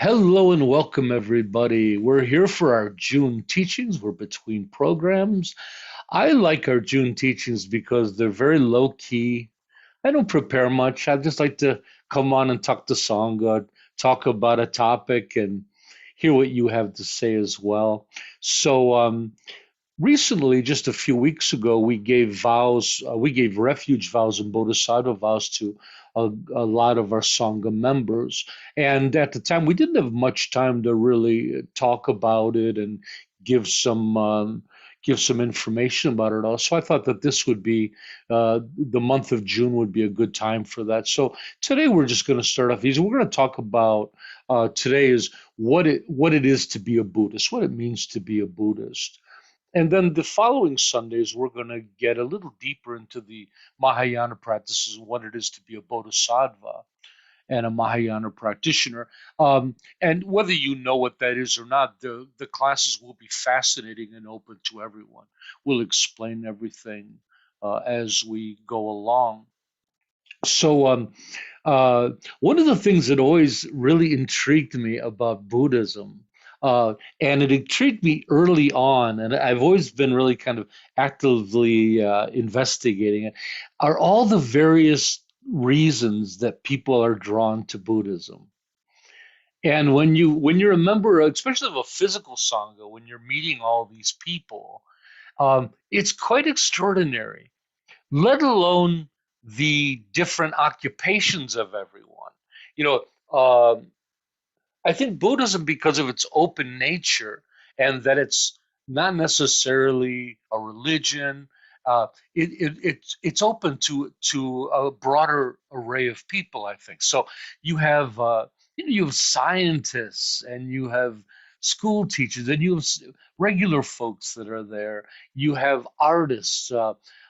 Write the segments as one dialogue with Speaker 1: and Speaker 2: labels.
Speaker 1: Hello and welcome, everybody. We're here for our June teachings. We're between programs. I like our June teachings because they're very low key. I don't prepare much. I just like to come on and talk to Sangha, talk about a topic, and hear what you have to say as well. So, recently, just a few weeks ago, we gave refuge vows and bodhisattva vows to a lot of our Sangha members. And at the time, we didn't have much time to really talk about it and give some give some information about it all. So I thought that this would be the month of June would be a good time for that. So today we're just going to start off easy. We're going to talk about today is what it is to be a Buddhist, what it means to be a Buddhist. And then the following Sundays, we're going to get a little deeper into the Mahayana practices and what it is to be a bodhisattva and a Mahayana practitioner. And whether you know what that is or not, the classes will be fascinating and open to everyone. We'll explain everything as we go along. So, one of the things that always really intrigued me about Buddhism, and it intrigued me early on, and I've always been really kind of actively investigating it, are all the various reasons that people are drawn to Buddhism. And when you're a member, especially of a physical sangha, when you're meeting all these people, it's quite extraordinary, let alone the different occupations of everyone. You know, I think Buddhism, because of its open nature and that it's not necessarily a religion, it's open to a broader array of people. I think so. You have you have scientists and you have school teachers and you have regular folks that are there. You have artists.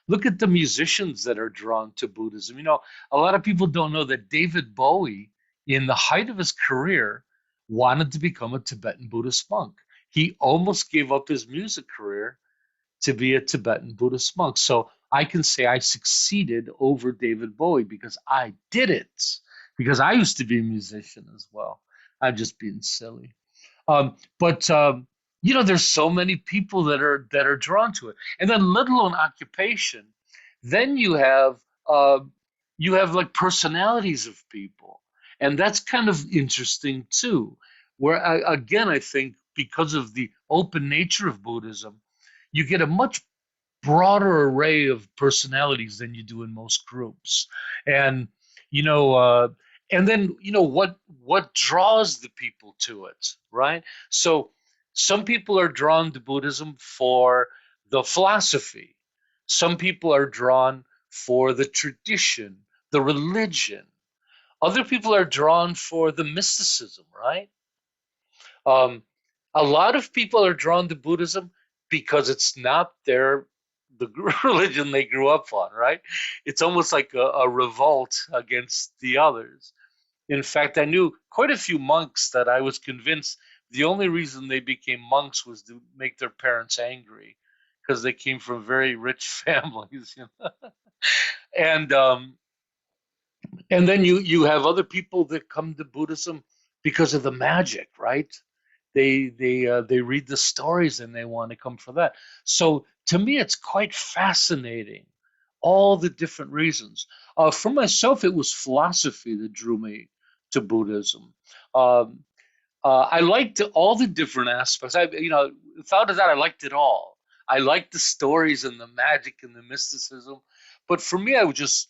Speaker 1: Look at the musicians that are drawn to Buddhism. A lot of people don't know that David Bowie, in the height of his career, wanted to become a Tibetan Buddhist monk. He almost gave up his music career to be a Tibetan Buddhist monk. So I can say I succeeded over David Bowie because I did it, because I used to be a musician as well. I'm just being silly. But there's so many people that are drawn to it, and then let alone occupation. Then you have like personalities of people, and that's kind of interesting too. Where again, I think because of the open nature of Buddhism, you get a much broader array of personalities than you do in most groups, and you know. And then what draws the people to it, right? So some people are drawn to Buddhism for the philosophy. Some people are drawn for the tradition, the religion. Other people are drawn for the mysticism, right? Um, a lot of people are drawn to Buddhism because it's not the religion they grew up on, right? It's almost like a revolt against the others. In fact, I knew quite a few monks that I was convinced the only reason they became monks was to make their parents angry because they came from very rich families, And and then you have other people that come to Buddhism because of the magic, right? They read the stories and they want to come for that. So to me, it's quite fascinating, all the different reasons. For myself, it was philosophy that drew me to Buddhism. Um, I liked all the different aspects. Without a doubt, I liked it all. I liked the stories and the magic and the mysticism. But for me, I was just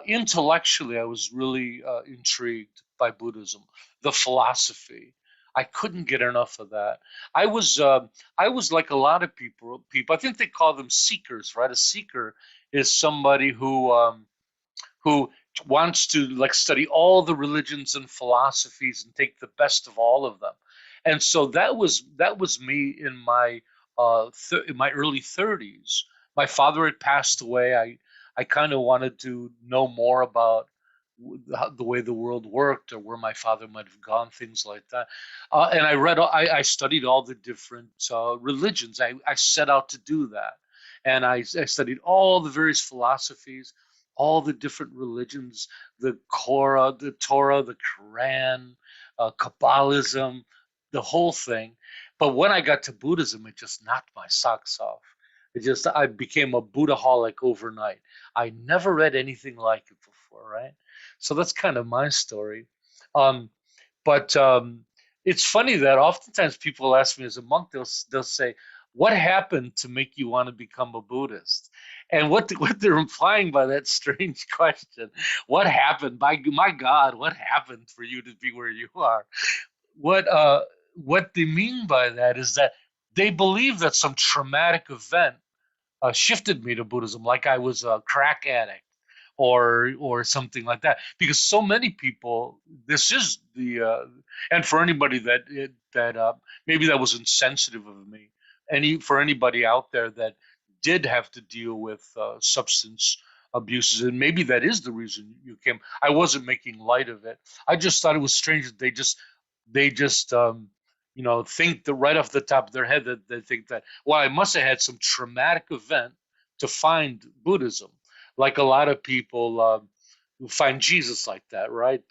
Speaker 1: intellectually, I was really intrigued by Buddhism, the philosophy. I couldn't get enough of that. I was uh, I was like a lot of people. People, I think they call them seekers, right? A seeker is somebody who wants to like study all the religions and philosophies and take the best of all of them. And so that was me in my early 30s. My father had passed away. I kind of wanted to know more about the way the world worked or where my father might have gone, things like that. And I studied all the different religions. I set out to do that. And I studied all the various philosophies, all the different religions, the Torah, the Quran, Kabbalism, the whole thing. But when I got to Buddhism, it just knocked my socks off. I became a Buddhaholic overnight. I never read anything like it before, right? So that's kind of my story. Um, but it's funny that oftentimes people ask me as a monk, they'll say, "What happened to make you want to become a Buddhist?" And what they're implying by that strange question, what happened? By my God, what happened for you to be where you are? What they mean by that is that they believe that some traumatic event shifted me to Buddhism, like I was a crack addict or something like that. Because so many people, this is the and for anybody that maybe that was insensitive of me, for anybody out there that did have to deal with substance abuses, and maybe that is the reason you came. I wasn't making light of it. I just thought it was strange that they just think that right off the top of their head that they think that, well, I must have had some traumatic event to find Buddhism, like a lot of people who find Jesus like that, right?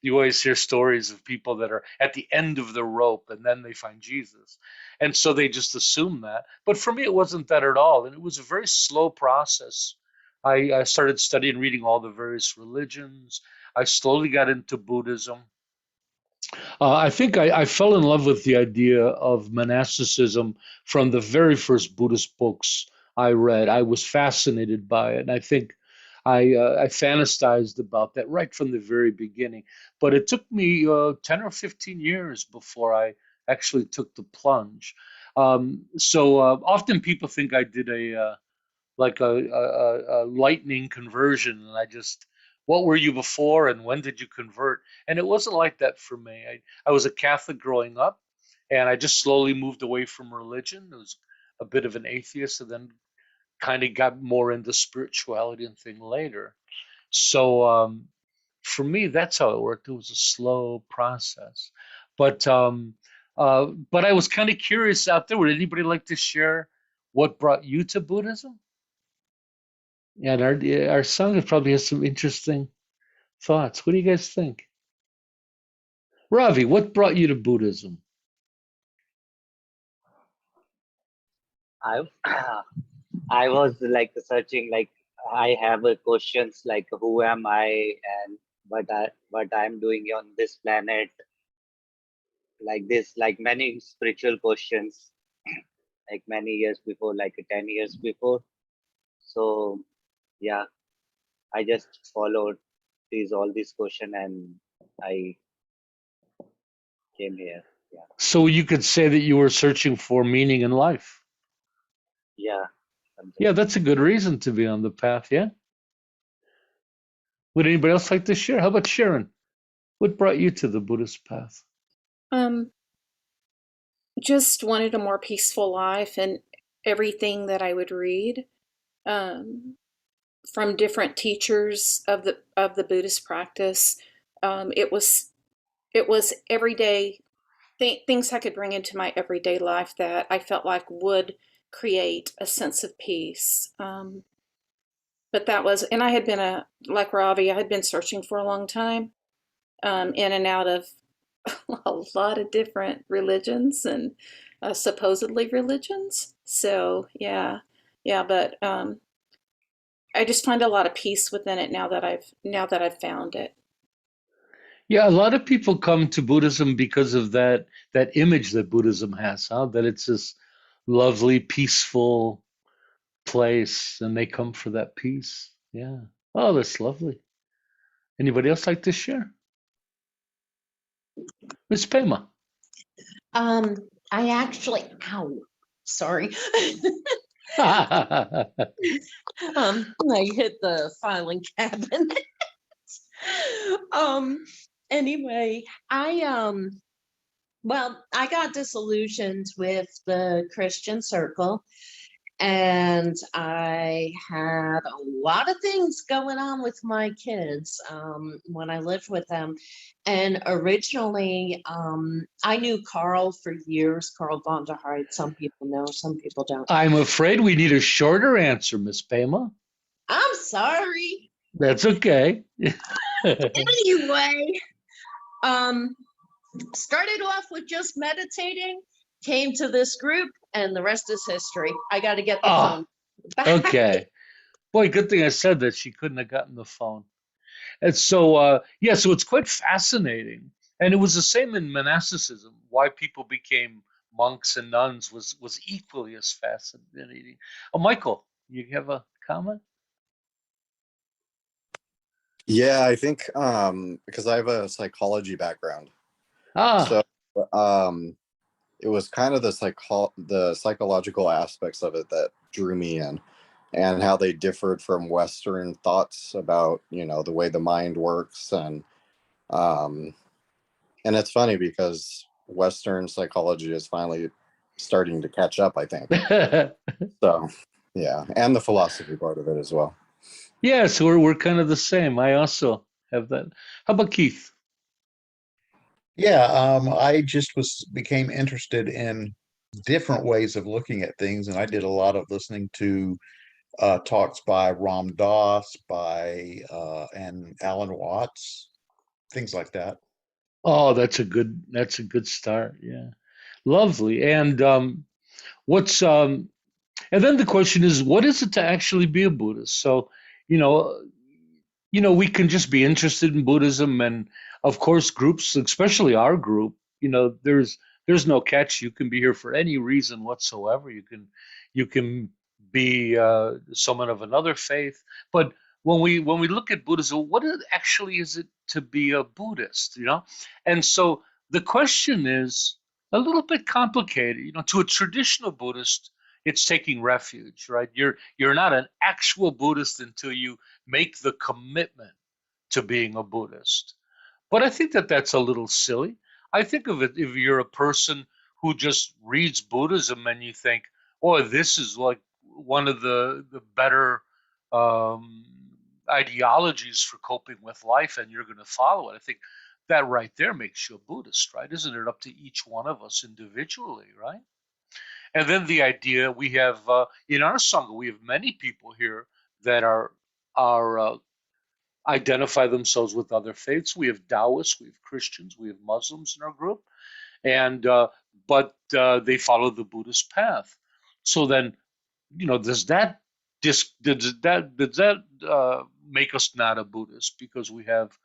Speaker 1: You always hear stories of people that are at the end of the rope and then they find Jesus. And so they just assume that. But for me, it wasn't that at all. And it was a very slow process. I started studying, reading all the various religions. I slowly got into Buddhism. I think I fell in love with the idea of monasticism from the very first Buddhist books I read. I was fascinated by it, and I think I fantasized about that right from the very beginning. But it took me 10 or 15 years before I actually took the plunge. So often people think I did a lightning conversion, and what were you before and when did you convert? And it wasn't like that for me. I was a Catholic growing up, and I just slowly moved away from religion. I was a bit of an atheist, and then kind of got more into spirituality and thing later. So for me, that's how it worked. It was a slow process, but I was kind of curious out there. Would anybody like to share what brought you to Buddhism? And our Sangha probably has some interesting thoughts. What do you guys think? Ravi, what brought you to Buddhism?
Speaker 2: I I was like searching, like I have a questions like who am I and what I'm doing on this planet, like this, like many spiritual questions, like many years before, like 10 years before. So yeah, I just followed all these questions and I came here. Yeah.
Speaker 1: So you could say that you were searching for meaning in life.
Speaker 2: Yeah.
Speaker 1: Yeah, that's a good reason to be on the path, yeah? Would anybody else like to share? How about Sharon? What brought you to the Buddhist path?
Speaker 3: Just wanted a more peaceful life, and everything that I would read from different teachers of the Buddhist practice, it was everyday things I could bring into my everyday life that I felt like would create a sense of peace. But that was, and I had been like Ravi, I had been searching for a long time, in and out of a lot of different religions and supposedly religions. So yeah, but I just find a lot of peace within it now that I've found it.
Speaker 1: Yeah, a lot of people come to Buddhism because of that image that Buddhism has, huh? That it's this lovely, peaceful place, and they come for that peace. Yeah. Oh, that's lovely. Anybody else like to share? Miss Pema.
Speaker 4: I actually, sorry.
Speaker 1: I
Speaker 4: I hit the filing cabinet. Anyway, well, I got disillusioned with the Christian circle, and I had a lot of things going on with my kids when I lived with them. And originally, I knew Carl for years, Carl von der Hart. Some people know, some people don't.
Speaker 1: I'm afraid we need a shorter answer, Miss Pema.
Speaker 4: I'm sorry.
Speaker 1: That's okay.
Speaker 4: Anyway, started off with just meditating, came to this group, and the rest is history. I got to get the
Speaker 1: Oh,
Speaker 4: phone back.
Speaker 1: okay. Boy, good thing I said that. She couldn't have gotten the phone. And so, yeah, so it's quite fascinating. And it was the same in monasticism. Why people became monks and nuns was equally as fascinating. Oh, Michael, you have a comment?
Speaker 5: Yeah, I think because I have a psychology background,
Speaker 1: Ah,
Speaker 5: so um, it was kind of the psychological aspects of it that drew me in, and how they differed from Western thoughts about the way the mind works, um, and it's funny because Western psychology is finally starting to catch up, I think. So yeah, and the philosophy part of it as well.
Speaker 1: yeah, so we're kind of the same. I also have that. How about Keith?
Speaker 6: Yeah, I just became interested in different ways of looking at things, and I did a lot of listening to talks by Ram Dass, and Alan Watts, things like that.
Speaker 1: Oh, that's a good start. Yeah. Lovely. And what's and then the question is, what is it to actually be a Buddhist? So, you know, we can just be interested in Buddhism, and of course, groups, especially our group, there's no catch. You can be here for any reason whatsoever. You can be someone of another faith, but when we look at Buddhism, actually is it to be a Buddhist? And so the question is a little bit complicated. To a traditional Buddhist, it's taking refuge, right? You're not an actual Buddhist until you make the commitment to being a Buddhist. But I think that that's a little silly. I think of it if you're a person who just reads Buddhism and you think, oh, this is like one of the better um, ideologies for coping with life, and you're going to follow it. I think that right there makes you a Buddhist, right? Isn't it up to each one of us individually, right? And then the idea we have in our Sangha, we have many people here that are identify themselves with other faiths. We have Taoists, we have Christians, we have Muslims in our group, and but they follow the Buddhist path. So then, does that make us not a Buddhist because we have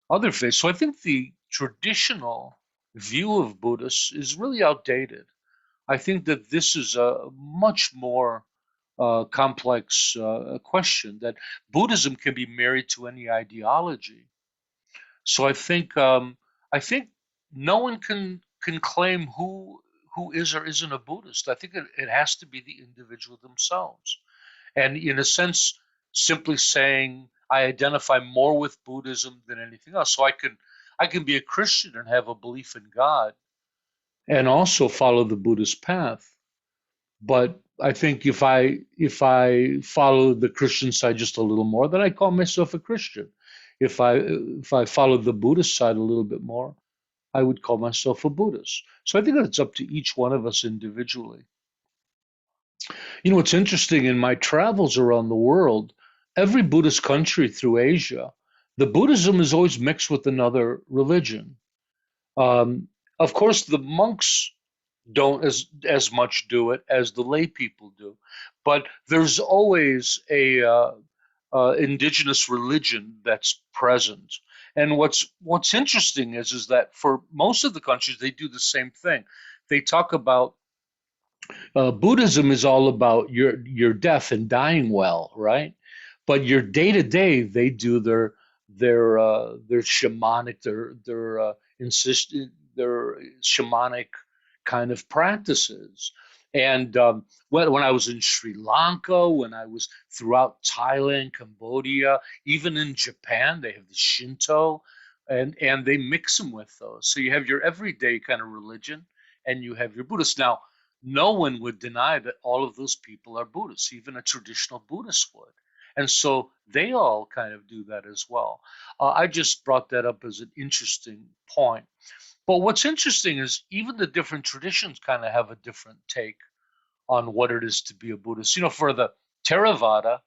Speaker 1: other faiths? So I think the traditional view of Buddhists is really outdated. I think that this is a much more complex question, that Buddhism can be married to any ideology. So I think no one can claim who is or isn't a Buddhist. I think it has to be the individual themselves. And in a sense, simply saying I identify more with Buddhism than anything else. So I can be a Christian and have a belief in God and also follow the Buddhist path. But I think if I follow the Christian side just a little more, then I call myself a Christian. If I follow the Buddhist side a little bit more, I would call myself a Buddhist. So I think that it's up to each one of us individually. It's interesting in my travels around the world, every Buddhist country through Asia, the Buddhism is always mixed with another religion. Um, of course, the monks don't as much do it as the lay people do, but there's always a indigenous religion that's present. And what's interesting is that for most of the countries they do the same thing. They talk about Buddhism is all about your death and dying well, right? But your day to day, they do their shamanic insist their shamanic kind of practices. And when I was in Sri Lanka, when I was throughout Thailand, Cambodia, even in Japan, they have the Shinto, and they mix them with those. So you have your everyday kind of religion, and you have your Buddhist. Now, no one would deny that all of those people are Buddhists, even a traditional Buddhist would. And so they all kind of do that as well. I just brought that up as an interesting point. But what's interesting is even the different traditions kind of have a different take on what it is to be a Buddhist. For the Theravada,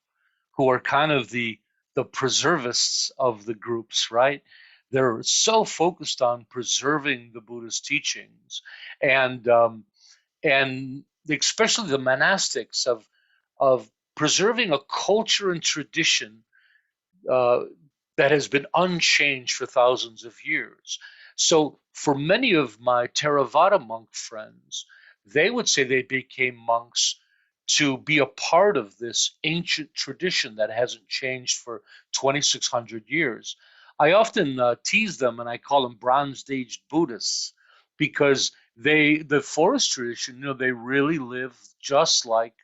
Speaker 1: who are kind of the the preservists of the groups, right? They're so focused on preserving the Buddha's teachings, and and especially the monastics of preserving a culture and tradition uh, that has been unchanged for thousands of years. So, for many of my Theravada monk friends, they would say they became monks to be a part of this ancient tradition that hasn't changed for 2,600 years. I often tease them and I call them bronze-aged Buddhists because the forest tradition, they really live just like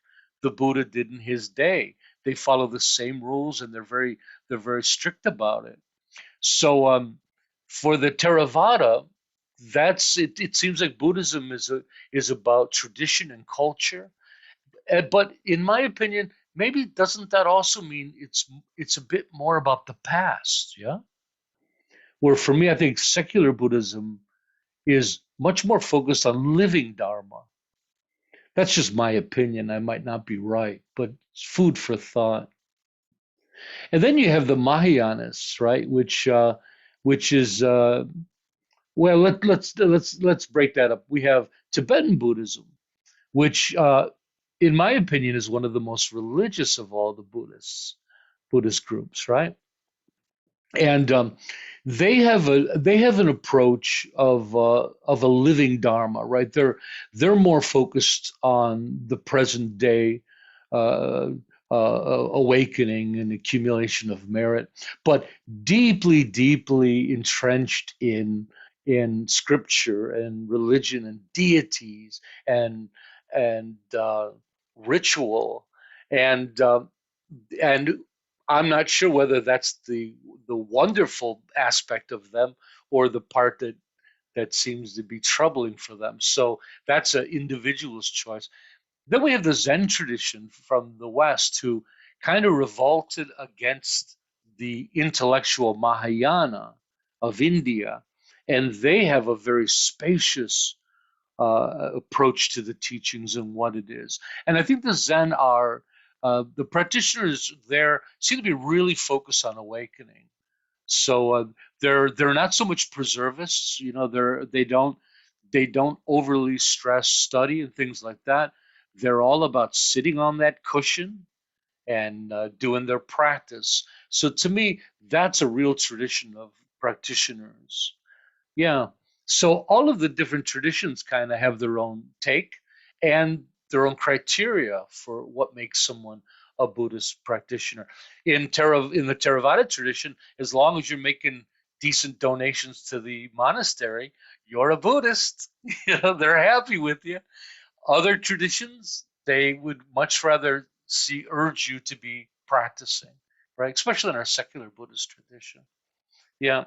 Speaker 1: the Buddha did in his day. They follow the same rules and they're very strict about it. So for the Theravada, that's it. It seems like Buddhism is about tradition and culture. But in my opinion, maybe doesn't that also mean it's a bit more about the past? Yeah. Where for me, I think secular Buddhism is much more focused on living Dharma. That's just my opinion. I might not be right, but it's food for thought. And then you have the Mahayanists, right? Which is well, let's break that up. We have Tibetan Buddhism, which, in my opinion, is one of the most religious of all the Buddhist groups, right? And they have an approach of a living Dharma, right? They're more focused on the present day uh, awakening and accumulation of merit, but deeply, deeply entrenched in scripture and religion and deities and ritual and and I'm not sure whether that's the wonderful aspect of them or the part that seems to be troubling for them. So that's an individual's choice. Then we have the Zen tradition from the West, who kind of revolted against the intellectual Mahayana of India, and they have a very spacious approach to the teachings and what it is. And I think the Zen are the practitioners there seem to be really focused on awakening. So they're not so much preservists. They don't overly stress study and things like that. They're all about sitting on that cushion and doing their practice. So to me, that's a real tradition of practitioners. Yeah. So all of the different traditions kind of have their own take and their own criteria for what makes someone a Buddhist practitioner. In the Theravada tradition, as long as you're making decent donations to the monastery, you're a Buddhist. They're happy with you. Other traditions, they would much rather urge you to be practicing, right? Especially in our secular Buddhist tradition. Yeah.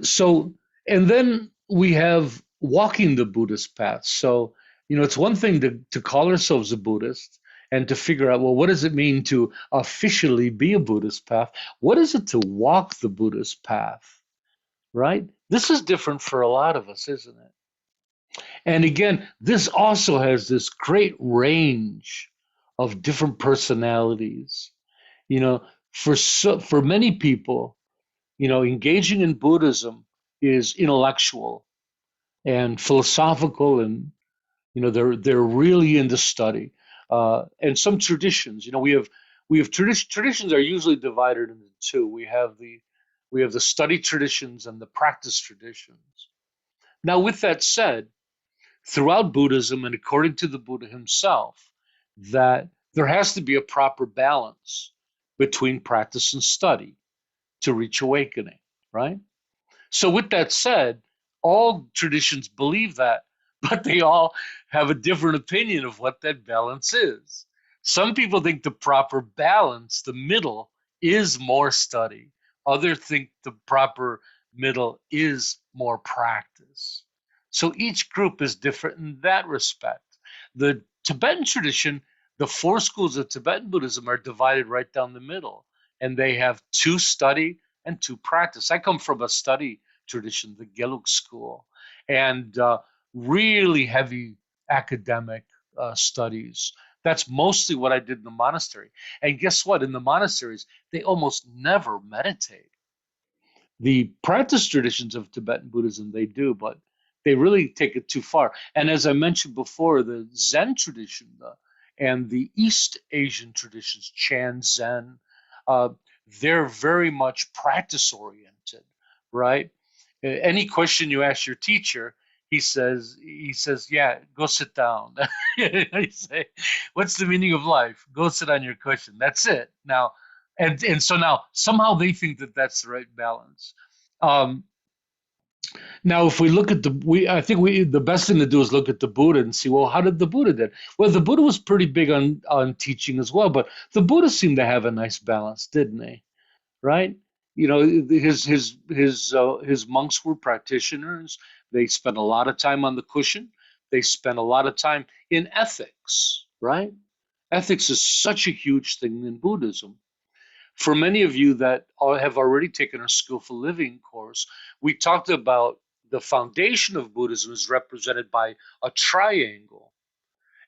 Speaker 1: So, and then we have walking the Buddhist path. So, it's one thing to call ourselves a Buddhist and to figure out, well, what does it mean to officially be a Buddhist path? What is it to walk the Buddhist path, right? This is different for a lot of us, isn't it? And again, this also has this great range of different personalities. You know, for many people, engaging in Buddhism is intellectual and philosophical, and they're really into study. And some traditions, we have traditions are usually divided into two. We have the study traditions and the practice traditions. Now, with that said, throughout Buddhism and according to the Buddha himself, that there has to be a proper balance between practice and study to reach awakening, right? So, with that said, all traditions believe that, but they all have a different opinion of what that balance is. Some people think the proper balance, the middle, is more study. Others think the proper middle is more practice. So each group is different in that respect. The Tibetan tradition, the four schools of Tibetan Buddhism are divided right down the middle, and they have two study and two practice. I come from a study tradition, the Gelug school, and really heavy academic studies. That's mostly what I did in the monastery. And guess what? In the monasteries, they almost never meditate. The practice traditions of Tibetan Buddhism, they do, but they really take it too far. And as I mentioned before, the Zen tradition and the East Asian traditions, Chan Zen, uh, they're very much practice oriented, right? Any question you ask your teacher, he says, yeah, go sit down. I say, what's the meaning of life? Go sit on your cushion. That's it. Now, and so now somehow they think that that's the right balance. Um, Now, if we look at I think the best thing to do is look at the Buddha and see, well, how did the Buddha did? Well, the Buddha was pretty big on teaching as well, but the Buddha seemed to have a nice balance, didn't he? Right? You know, his monks were practitioners. They spent a lot of time on the cushion. They spent a lot of time in ethics, right? Ethics is such a huge thing in Buddhism. For many of you that have already taken our Skillful Living course, we talked about the foundation of Buddhism is represented by a triangle.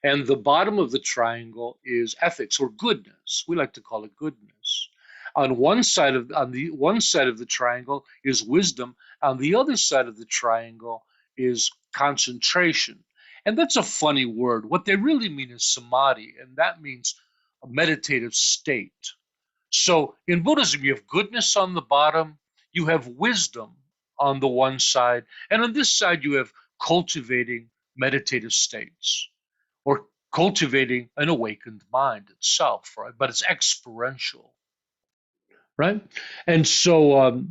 Speaker 1: And the bottom of the triangle is ethics or goodness. We like to call it goodness. On the one side of the triangle is wisdom. On the other side of the triangle is concentration. And that's a funny word. What they really mean is samadhi, and that means a meditative state. So in Buddhism, you have goodness on the bottom, you have wisdom on the one side, and on this side, you have cultivating meditative states or cultivating an awakened mind itself, right? But it's experiential, right? And so,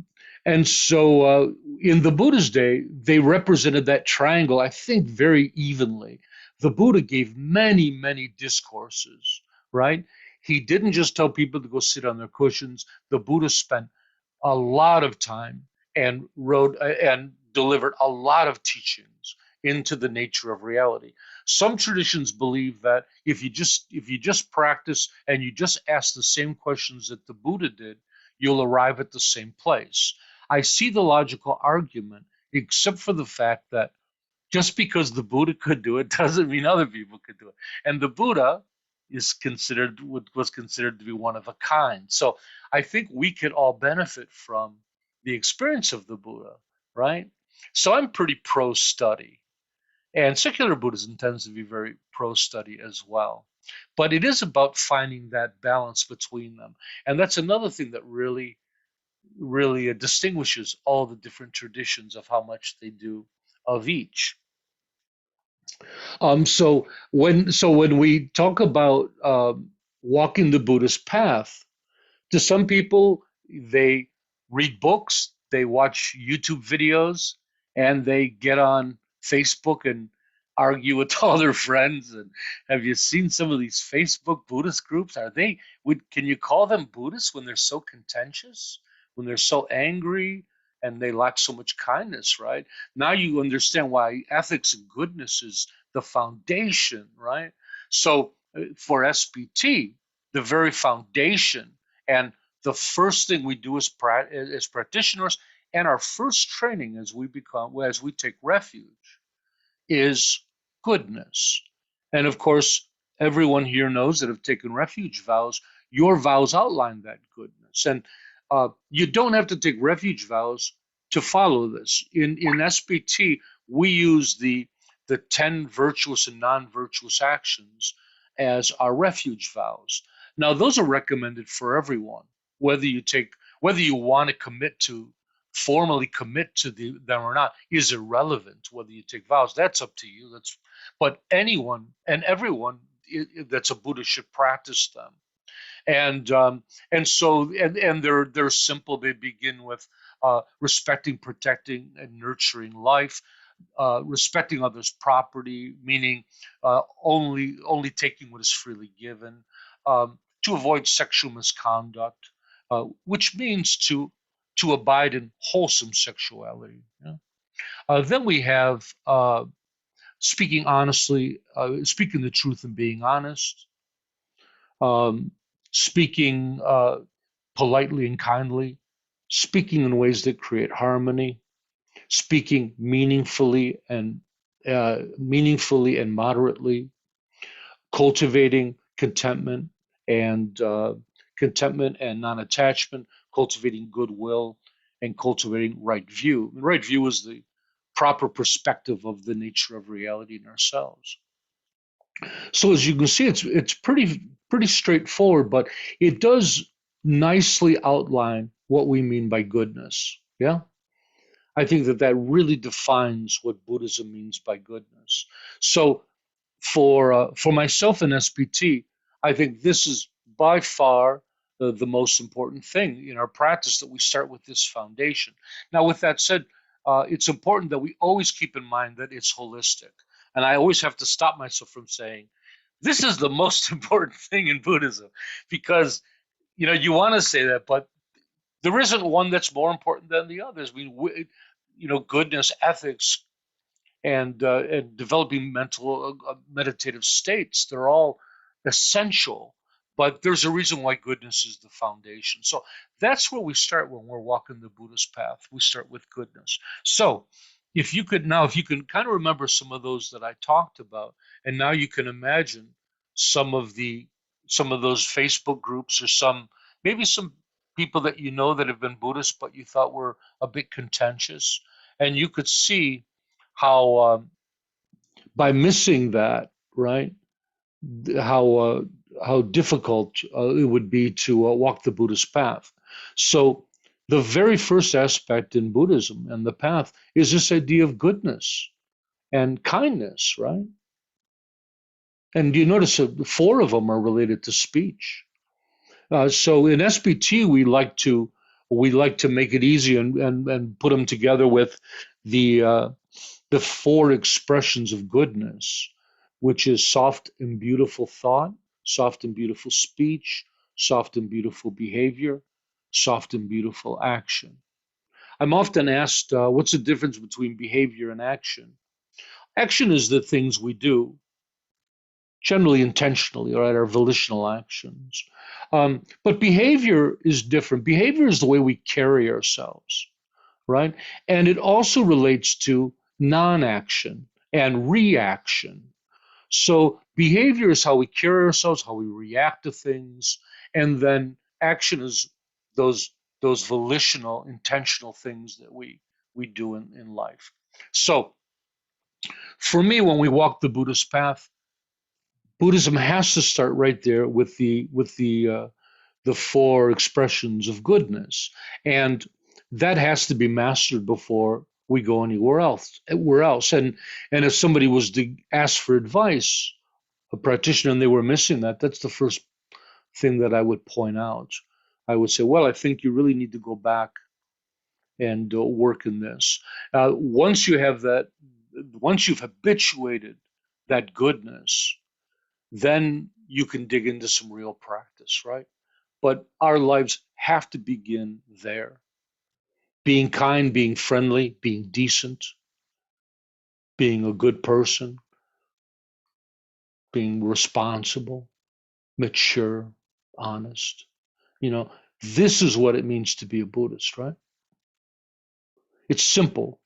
Speaker 1: in the Buddha's day, they represented that triangle, I think, very evenly. The Buddha gave many, many discourses, right? He didn't just tell people to go sit on their cushions. The Buddha spent a lot of time and wrote and delivered a lot of teachings into the nature of reality. Some traditions believe that if you just practice and you just ask the same questions that the Buddha did, you'll arrive at the same place. I see the logical argument, except for the fact that just because the Buddha could do it doesn't mean other people could do it. And the Buddha was considered to be one of a kind. So I think we could all benefit from the experience of the Buddha, right? So I'm pretty pro study. And secular Buddhism tends to be very pro study as well. But it is about finding that balance between them. And that's another thing that really, really distinguishes all the different traditions of how much they do of each. So when we talk about walking the Buddhist path, to some people, they read books, they watch YouTube videos, and they get on Facebook and argue with all their friends. And have you seen some of these Facebook Buddhist groups? Can you call them Buddhists when they're so contentious, when they're so angry, and they lack so much kindness, right? Now you understand why ethics and goodness is the foundation, right? So for SPT, the very foundation and the first thing we do as practitioners, and our first training as we take refuge, is goodness. And of course, everyone here knows that have taken refuge vows. Your vows outline that goodness, and you don't have to take refuge vows to follow this. In SPT, we use the 10 virtuous and non-virtuous actions as our refuge vows. Now, those are recommended for everyone, whether you want to formally commit to them or not is irrelevant. Whether you take vows, that's up to you. But anyone and everyone that's a Buddha should practice them. And they're simple. They begin with respecting, protecting, and nurturing life. Respecting others' property, meaning only taking what is freely given, to avoid sexual misconduct, which means to abide in wholesome sexuality. Yeah? Then we have speaking honestly, speaking the truth and being honest, speaking politely and kindly, speaking in ways that create harmony, speaking meaningfully and moderately, cultivating and contentment and non-attachment, cultivating goodwill, and cultivating right view. And right view is the proper perspective of the nature of reality in ourselves. So as you can see, it's pretty straightforward, but it does nicely outline what we mean by goodness. Yeah, I think that really defines what Buddhism means by goodness. So for myself in SPT, I think this is by far the most important thing in our practice, that we start with this foundation. Now, with that said, it's important that we always keep in mind that it's holistic. And I always have to stop myself from saying, this is the most important thing in Buddhism, because you want to say that, but there isn't one that's more important than the others. I mean, goodness, ethics, and developing meditative states, they're all essential, but there's a reason why goodness is the foundation. So that's where we start when we're walking the Buddhist path. We start with goodness. So if you can kind of remember some of those that I talked about, and now you can imagine some of those Facebook groups, or maybe some people that that have been Buddhist but you thought were a bit contentious, and you could see how by missing that, right, how difficult it would be to walk the Buddhist path. So the very first aspect in Buddhism and the path is this idea of goodness and kindness, right? And you notice that 4 of them are related to speech. So in SPT, we like to make it easy and put them together with the 4 expressions of goodness, which is soft and beautiful thought, soft and beautiful speech, soft and beautiful behavior, soft and beautiful action. I'm often asked, what's the difference between behavior and action? Action is the things we do, generally intentionally, right, our volitional actions. But behavior is different. Behavior is the way we carry ourselves, right? And it also relates to non-action and reaction. So behavior is how we carry ourselves, how we react to things, and then action is those volitional, intentional things that we do in life. So for me, when we walk the Buddhist path, Buddhism has to start right there with the 4 expressions of goodness, and that has to be mastered before we go anywhere else. And if somebody was to ask for advice, a practitioner, and they were missing that, that's the first thing that I would point out. I would say, well, I think you really need to go back and work in this. Once you have that, once you've habituated that goodness, then you can dig into some real practice, right? But our lives have to begin there. Being kind, being friendly, being decent, being a good person, being responsible, mature, honest. This is what it means to be a Buddhist, right? It's simple.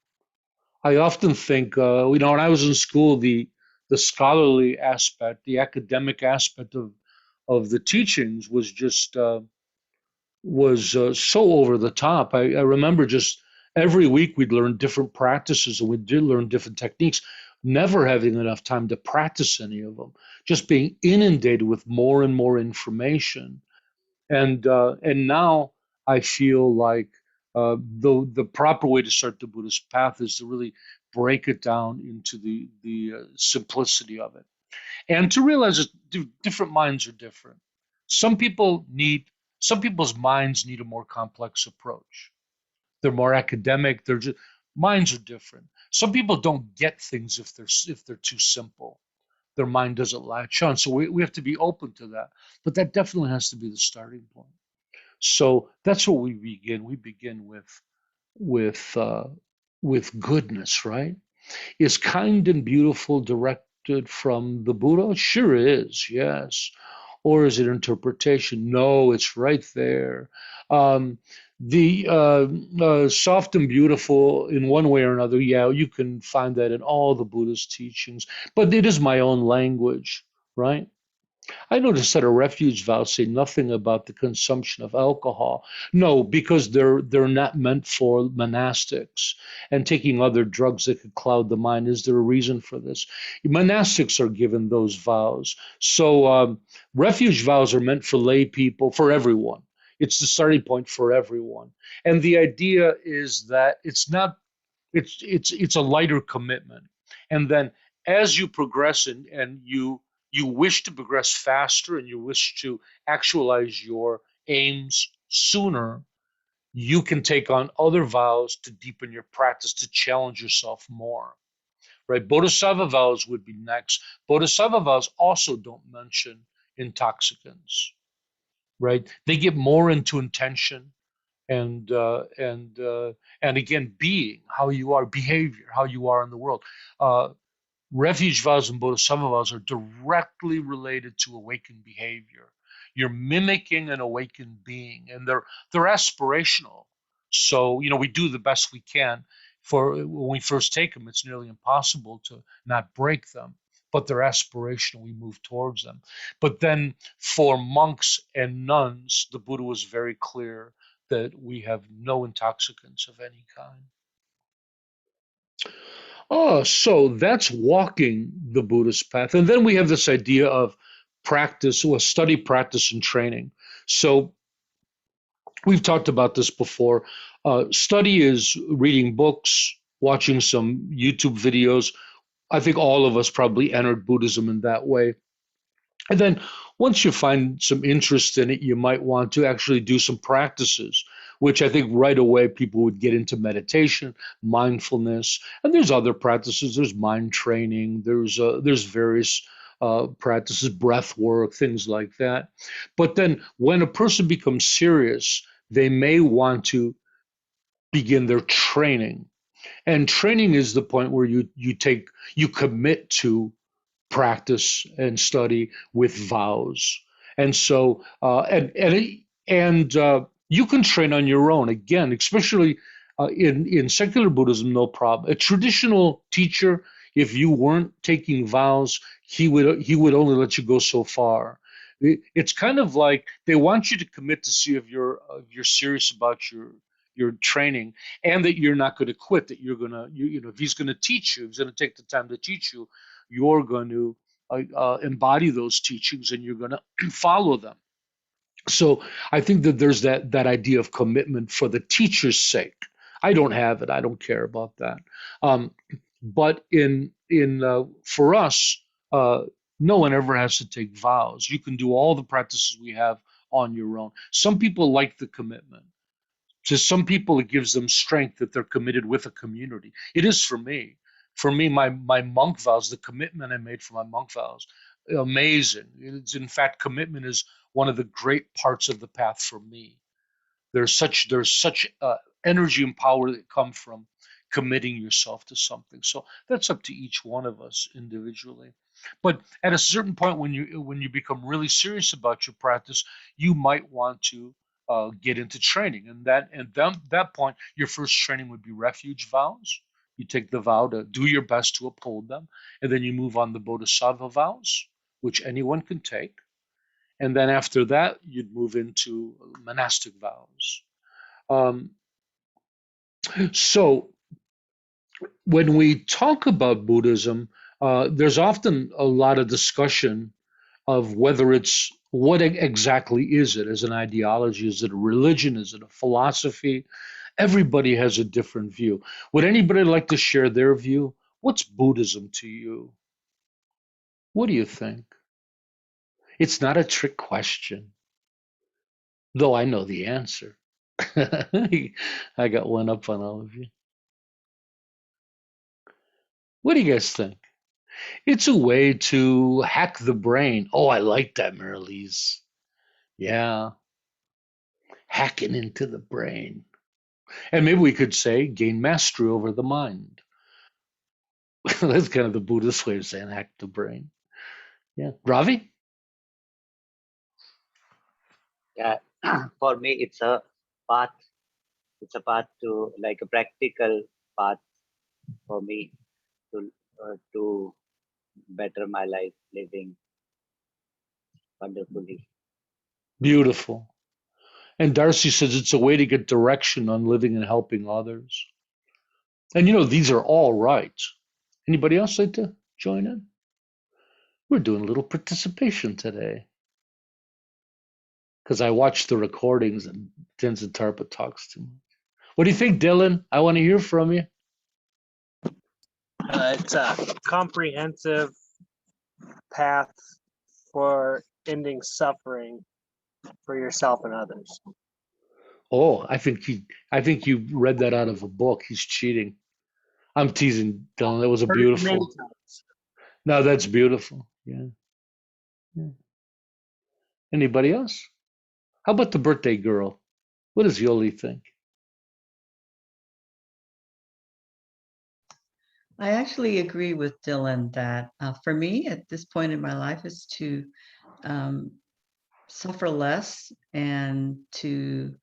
Speaker 1: I often think, when I was in school, the scholarly aspect, the academic aspect of the teachings was just so over the top. I remember just every week we'd learn different practices, and we did learn different techniques, never having enough time to practice any of them, just being inundated with more and more information. And now I feel like the proper way to start the Buddhist path is to really break it down into the simplicity of it, and to realize that different minds are different. Some people's minds need a more complex approach. They're more academic. Minds are different. Some people don't get things if they're too simple. Their mind doesn't latch on. So we have to be open to that. But that definitely has to be the starting point. So that's where we begin. We begin with goodness, right? Is kind and beautiful directed from the Buddha? Sure is, yes. Or is it interpretation? No, it's right there. The soft and beautiful in one way or another, yeah, you can find that in all the Buddhist teachings, but it is my own language, right? I noticed that a refuge vow say nothing about the consumption of alcohol. No, because they're not meant for monastics, and taking other drugs that could cloud the mind. Is there a reason for this? Monastics are given those vows. So refuge vows are meant for lay people, for everyone. It's the starting point for everyone. And the idea is that it's a lighter commitment. And then as you progress and you wish to progress faster and you wish to actualize your aims sooner, you can take on other vows to deepen your practice, to challenge yourself more. Right? Bodhisattva vows would be next. Bodhisattva vows also don't mention intoxicants. Right? They get more into intention and again, being, how you are, behavior, how you are in the world. Refuge vows and bodhisattva vows are directly related to awakened behavior. You're mimicking an awakened being, and they're aspirational. So we do the best we can. For when we first take them, it's nearly impossible to not break them. But they're aspirational. We move towards them. But then for monks and nuns, the Buddha was very clear that we have no intoxicants of any kind. Oh, so that's walking the Buddhist path. And then we have this idea of practice, or study, practice, and training. So we've talked about this before. Study is reading books, watching some YouTube videos. I think all of us probably entered Buddhism in that way. And then once you find some interest in it, you might want to actually do some practices, which I think right away people would get into meditation, mindfulness, and there's other practices. There's mind training. There's various practices, breath work, things like that. But then when a person becomes serious, they may want to begin their training. And training is the point where you commit to practice and study with vows. And so, you can train on your own again, especially in secular Buddhism, no problem. A traditional teacher, if you weren't taking vows, he would only let you go so far. It's kind of like they want you to commit to see if you're serious about your training, and that you're not going to quit, that you're going to, if he's going to teach you, he's going to take the time to teach you, you're going to embody those teachings and you're going to follow them. So I think that there's that idea of commitment for the teacher's sake. I don't have it. I don't care about that. But for us, no one ever has to take vows. You can do all the practices we have on your own. Some people like the commitment. To some people, it gives them strength that they're committed with a community. It is for me. For me, my monk vows, the commitment I made for my monk vows, amazing. In fact, commitment is one of the great parts of the path for me. There's such energy and power that come from committing yourself to something. So that's up to each one of us individually. But at a certain point, when you become really serious about your practice, you might want to get into training, and that point, your first training would be refuge vows. You take the vow to do your best to uphold them, and then you move on the Bodhisattva vows, which anyone can take. And then after that, you'd move into monastic vows. Um, so when we talk about Buddhism, there's often a lot of discussion of whether what exactly is it as an ideology? Is it a religion? Is it a philosophy? Everybody has a different view. Would anybody like to share their view? What's Buddhism to you? What do you think? It's not a trick question, though I know the answer. I got one up on all of you. What do you guys think? It's a way to hack the brain. Oh, I like that, Marlies. Yeah, hacking into the brain. And maybe we could say gain mastery over the mind. That's kind of the Buddhist way of saying hack the brain. Yeah. Ravi?
Speaker 2: Yeah, for me, it's a path. It's a path to, like, a practical path for me to better my life living. wonderfully.
Speaker 1: Beautiful. And Darcy says it's a way to get direction on living and helping others. And these are all right. Anybody else like to join in? We're doing a little participation today. Because I watched the recordings and Tenzin Tharpa talks too much. What do you think, Dylan? I want to hear from you.
Speaker 7: It's a comprehensive path for ending suffering for yourself and others.
Speaker 1: Oh, I think you read that out of a book. He's cheating. I'm teasing, Dylan. That was a beautiful. No, that's beautiful. Yeah. Anybody else? How about the birthday girl? What does Yoli think?
Speaker 8: I actually agree with Dylan that for me at this point in my life is to suffer less and to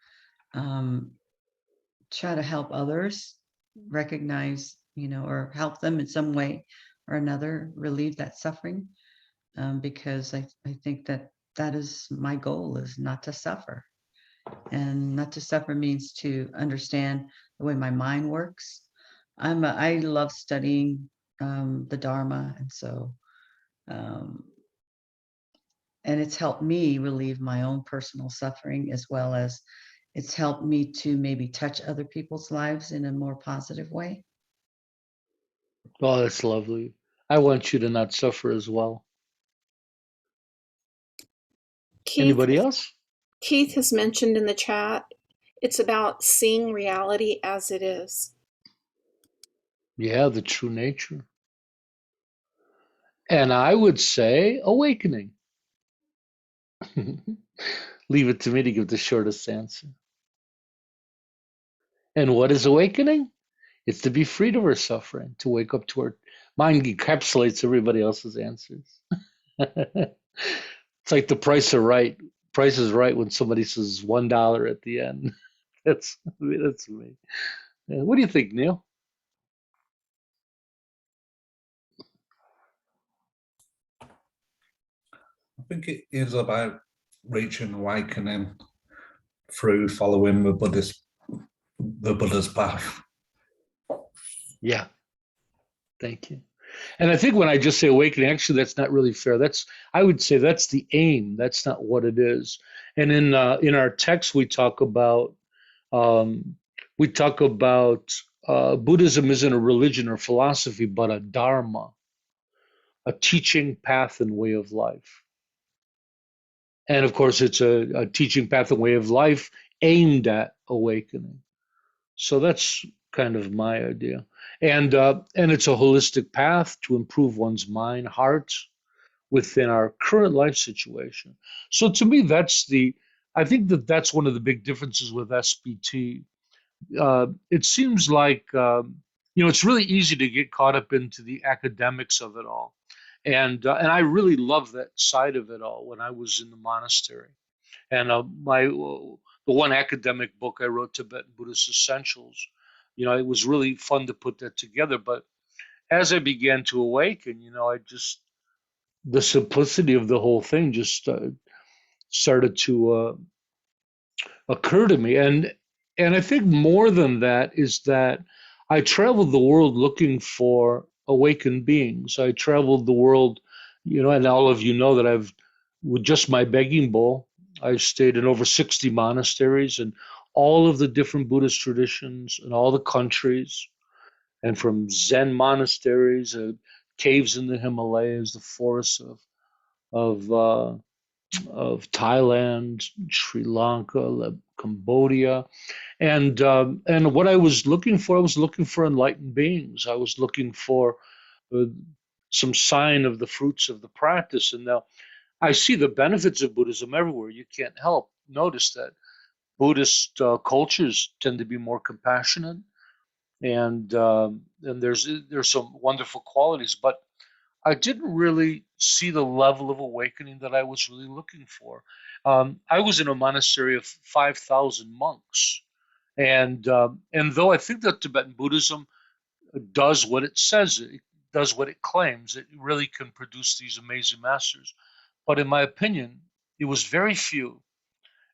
Speaker 8: try to help others recognize, or help them in some way or another, relieve that suffering. Because I think that is my goal, is not to suffer. And not to suffer means to understand the way my mind works. I love studying the Dharma, and so and it's helped me relieve my own personal suffering, as well as it's helped me to maybe touch other people's lives in a more positive way.
Speaker 1: Oh, that's lovely. I want you to not suffer as well. Anybody else?
Speaker 3: Keith has mentioned in the chat, it's about seeing reality as it is.
Speaker 1: Yeah, the true nature. And I would say awakening. Leave it to me to give the shortest answer. And what is awakening? It's to be freed of our suffering, to wake up to our mind encapsulates everybody else's answers. It's like the price is right. Price is right when somebody says $1 at the end. That's me. What do you think, Neil?
Speaker 9: I think it is about reaching awakening through following the Buddha's path.
Speaker 1: Yeah. Thank you. And I think when I just say awakening, actually, that's not really fair. I would say that's the aim. That's not what it is. And in our text, we talk about Buddhism isn't a religion or philosophy, but a dharma, a teaching path and way of life. And of course, it's a teaching path and way of life aimed at awakening. So that's kind of my idea. And it's a holistic path to improve one's mind, heart, within our current life situation. So to me, I think that's one of the big differences with SBT. It seems like, it's really easy to get caught up into the academics of it all. And I really love that side of it all when I was in the monastery. And the one academic book I wrote, Tibetan Buddhist Essentials, it was really fun to put that together. But as I began to awaken, the simplicity of the whole thing just started to occur to me. And I think more than that is that I traveled the world looking for awakened beings. I traveled the world, and all of you know that with just my begging bowl, I've stayed in over 60 monasteries and all of the different Buddhist traditions in all the countries, and from Zen monasteries, caves in the Himalayas, the forests of Thailand, Sri Lanka, Cambodia, and what I was looking for enlightened beings. I was looking for uh, some sign of the fruits of the practice, and now I see the benefits of Buddhism everywhere. You can't help notice that Buddhist cultures tend to be more compassionate, and there's some wonderful qualities, but I didn't really see the level of awakening that I was really looking for. I was in a monastery of 5,000 monks, and though I think that Tibetan Buddhism does what it says, it does what it claims, it really can produce these amazing masters. But in my opinion, It was very few.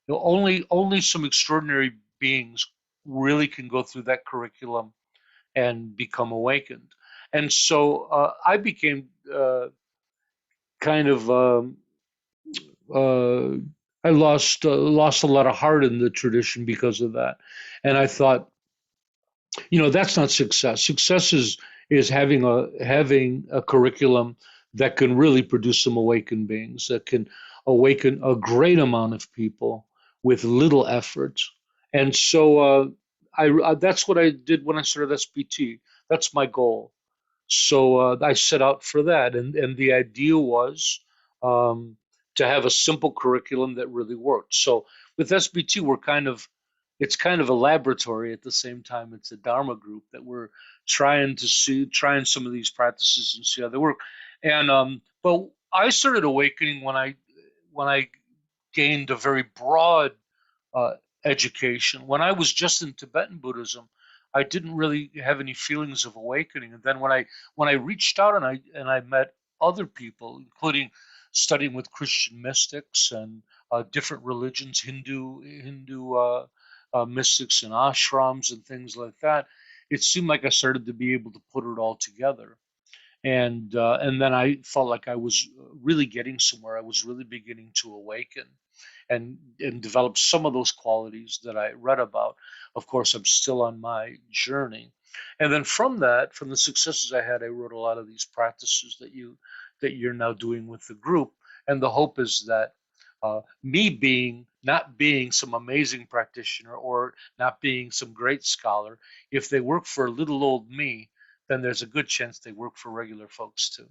Speaker 1: Only some extraordinary beings really can go through that curriculum and become awakened. And so I became kind of uh, I lost a lot of heart in the tradition because of that. And I thought, that's not success. Success is having a curriculum that can really produce some awakened beings, that can awaken a great amount of people with little effort. And so that's what I did when I started SPT. That's my goal. So I set out for that, and the idea was um, to have a simple curriculum that really worked. So with SBT, it's kind of a laboratory at the same time. It's a Dharma group that we're trying some of these practices and see how they work. And but I started awakening when I gained a very broad uh, education. When I was just in Tibetan Buddhism, I didn't really have any feelings of awakening. And then when I reached out and I met other people, including studying with Christian mystics and different religions, Hindu mystics and ashrams and things like that, it seemed like I started to be able to put it all together. And then I felt like I was really getting somewhere. I was really beginning to awaken and develop some of those qualities that I read about. Of course, I'm still on my journey. And then from the successes I had, I wrote a lot of these practices that you're now doing with the group. And the hope is that me not being some amazing practitioner or not being some great scholar, if they work for little old me, then there's a good chance they work for regular folks too.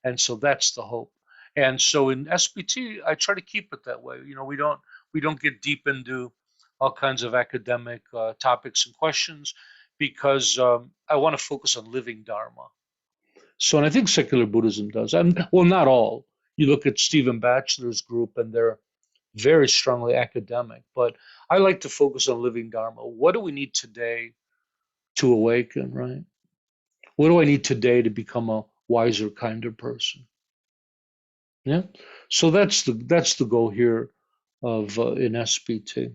Speaker 1: And so that's the hope. And so in SPT, I try to keep it that way. We don't get deep into all kinds of academic topics and questions because I want to focus on living Dharma. So, and I think secular Buddhism does. And well, not all. You look at Stephen Batchelor's group, and they're very strongly academic. But I like to focus on living Dharma. What do we need today to awaken, right? What do I need today to become a wiser, kinder person? Yeah. So that's the goal here of in SPT.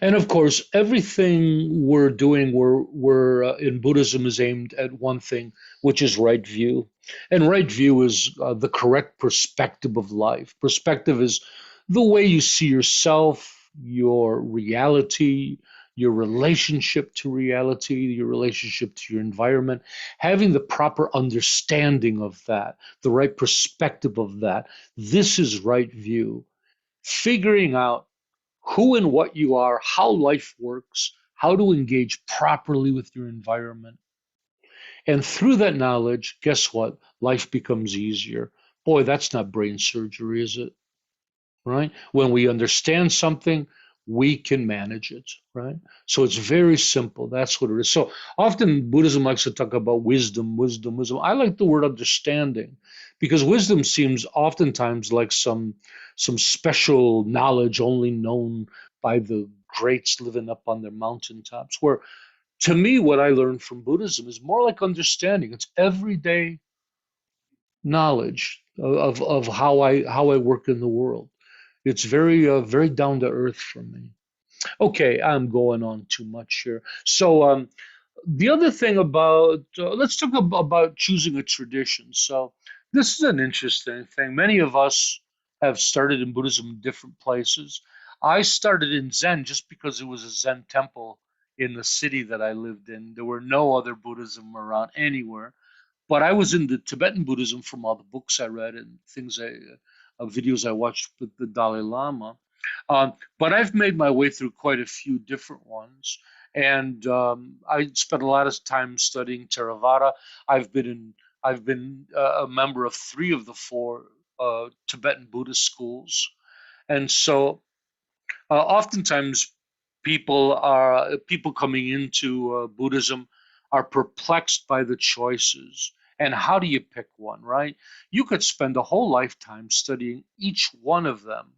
Speaker 1: And of course, everything we're doing, we're in Buddhism is aimed at one thing, which is right view. And right view is the correct perspective of life. Perspective is the way you see yourself, your reality, your relationship to reality, your relationship to your environment, having the proper understanding of that, the right perspective of that. This is right view. Figuring out who and what you are, how life works, how to engage properly with your environment. And through that knowledge, guess what? Life becomes easier. Boy, that's not brain surgery, is it? Right? When we understand something, we can manage it, right? So it's very simple. That's what it is. So often Buddhism likes to talk about wisdom, wisdom, wisdom. I like the word understanding because wisdom seems oftentimes like some special knowledge only known by the greats living up on their mountaintops. Where to me, what I learned from Buddhism is more like understanding. It's everyday knowledge of how I work in the world. It's very down to earth for me. Okay, I'm going on too much here. So the other thing about let's talk about choosing a tradition. So this is an interesting thing. Many of us have started in Buddhism in different places. I started in Zen just because it was a Zen temple in the city that I lived in. There were no other Buddhism around anywhere. But I was into Tibetan Buddhism from all the books I read and videos I watched with the Dalai Lama. But I've made my way through quite a few different ones, and I spent a lot of time studying Theravada. I've been a member of three of the four Tibetan Buddhist schools, and so oftentimes people coming into Buddhism are perplexed by the choices. And how do you pick one, right? You could spend a whole lifetime studying each one of them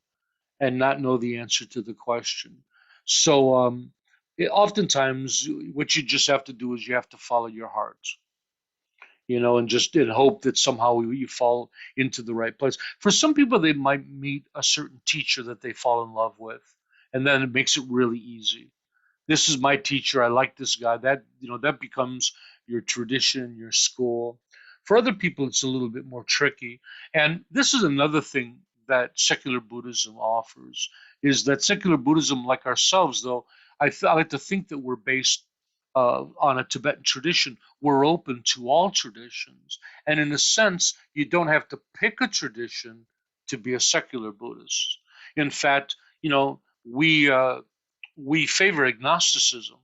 Speaker 1: and not know the answer to the question. So oftentimes, what you just have to do is you have to follow your heart. and just in hope that somehow you fall into the right place. For some people, they might meet a certain teacher that they fall in love with, and then it makes it really easy. This is my teacher. I like this guy. That becomes your tradition, your school. For other people, it's a little bit more tricky. And this is another thing that secular Buddhism offers, is that secular Buddhism, like ourselves, though, I like to think that we're based on a Tibetan tradition. We're open to all traditions. And in a sense, you don't have to pick a tradition to be a secular Buddhist. In fact, we favor agnosticism.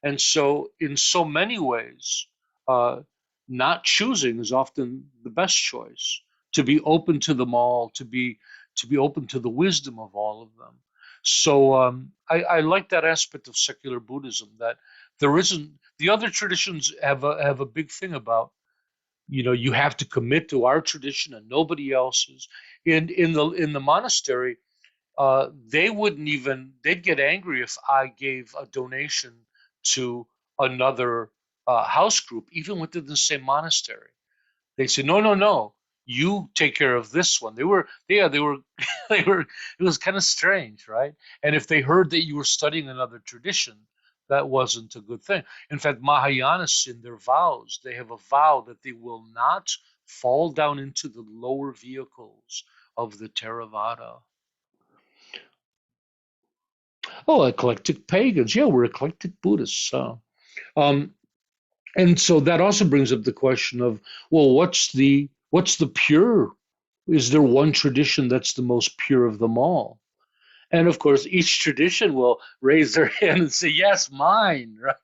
Speaker 1: And so, in so many ways, uh, not choosing is often the best choice. To be open to them all, to be open to the wisdom of all of them. So I like that aspect of secular Buddhism, that there isn't. The other traditions have a big thing about, you have to commit to our tradition and nobody else's. In the monastery, they'd get angry if I gave a donation to another house group, even within the same monastery. They said, no, no, no, you take care of this one. They were, it was kind of strange, right? And if they heard that you were studying another tradition, that wasn't a good thing. In fact, Mahayanists, in their vows, they have a vow that they will not fall down into the lower vehicles of the Theravada. Oh, eclectic pagans. Yeah, we're eclectic Buddhists. Um, and so that also brings up the question of, well, what's the pure? Is there one tradition that's the most pure of them all? And of course, each tradition will raise their hand and say, "Yes, mine." Right?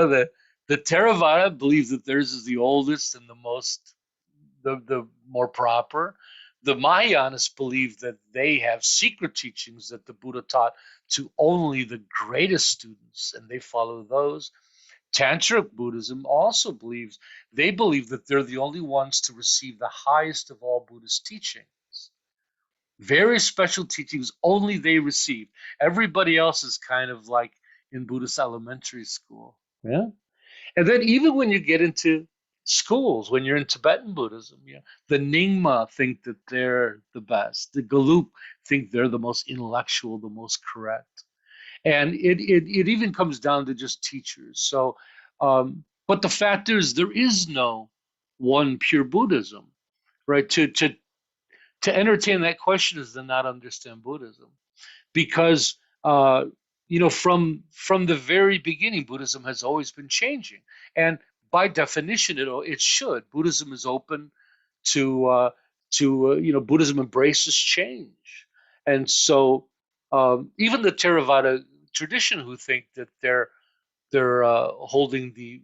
Speaker 1: The Theravada believes that theirs is the oldest and the more proper. The Mahayanists believe that they have secret teachings that the Buddha taught to only the greatest students, and they follow those. Tantric Buddhism also believe that they're the only ones to receive the highest of all Buddhist teachings. Very special teachings only they receive. Everybody else is kind of like in Buddhist elementary school. Yeah. And then even when you get into schools, when you're in Tibetan Buddhism, the Nyingma think that they're the best. The Gelug think they're the most intellectual, the most correct. And it even comes down to just teachers. So, but the fact is, there is no one pure Buddhism, right? To entertain that question is to not understand Buddhism, because from the very beginning, Buddhism has always been changing, and by definition, it should. Buddhism is open to Buddhism embraces change, and so even the Theravada tradition, who think that they're holding the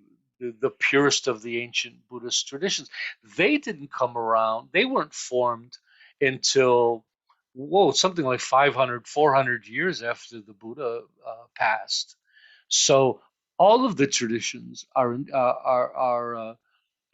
Speaker 1: purest of the ancient Buddhist traditions, they didn't come around. They weren't formed until something like 500, 400 years after the Buddha passed. So all of the traditions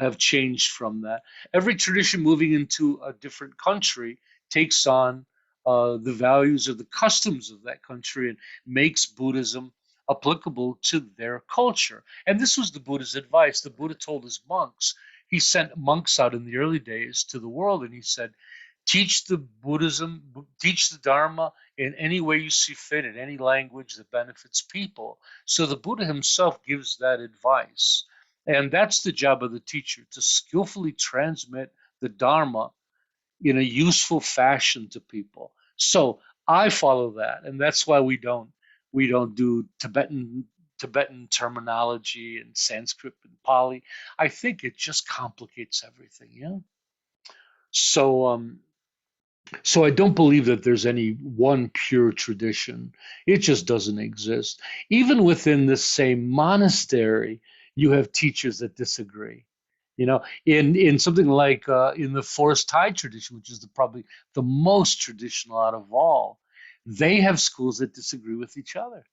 Speaker 1: have changed from that. Every tradition moving into a different country takes on the values or the customs of that country and makes Buddhism applicable to their culture. And this was the Buddha's advice. The Buddha told his monks, he sent monks out in the early days to the world, and he said, teach the Buddhism, teach the Dharma in any way you see fit, in any language that benefits people. So the Buddha himself gives that advice. And that's the job of the teacher, to skillfully transmit the Dharma in a useful fashion to people. So I follow that, and that's why we don't do Tibetan terminology and Sanskrit and Pali. I think it just complicates everything, yeah. So I don't believe that there's any one pure tradition. It just doesn't exist. Even within the same monastery, you have teachers that disagree. In something like in the Forest Thai tradition, which is probably the most traditional out of all, they have schools that disagree with each other.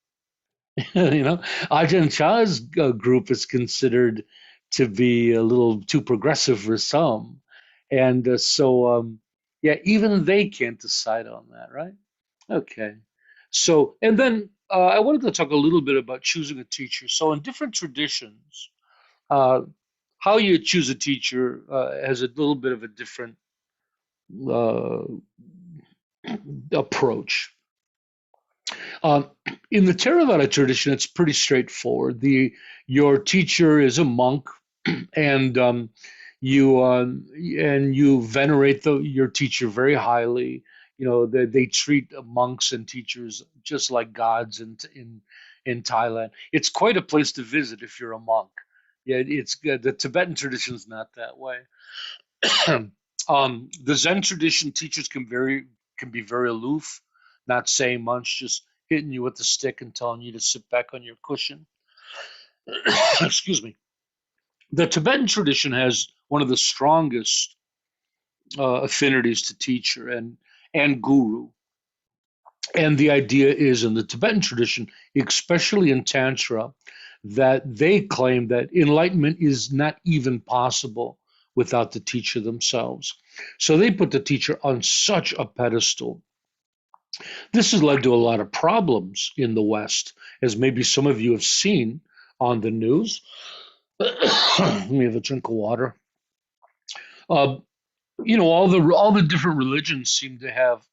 Speaker 1: Ajahn Chah's group is considered to be a little too progressive for some, and yeah, even they can't decide on that, right? Okay. So, and then I wanted to talk a little bit about choosing a teacher. So, in different traditions, uh, how you choose a teacher has a little bit of a different uh, approach. In the Theravada tradition, it's pretty straightforward. Your teacher is a monk, and you venerate your teacher very highly. You know, they treat monks and teachers just like gods in Thailand. It's quite a place to visit if you're a monk. Yeah, it's good. The Tibetan tradition is not that way. The Zen tradition teachers can be very aloof, not saying much, just hitting you with the stick and telling you to sit back on your cushion. Excuse me. The Tibetan tradition has one of the strongest affinities to teacher and guru. And the idea is in the Tibetan tradition, especially in Tantra, that they claim that enlightenment is not even possible without the teacher themselves. So they put the teacher on such a pedestal. This has led to a lot of problems in the West, as maybe some of you have seen on the news. Let me have a drink of water. Uh, all the different religions seem to have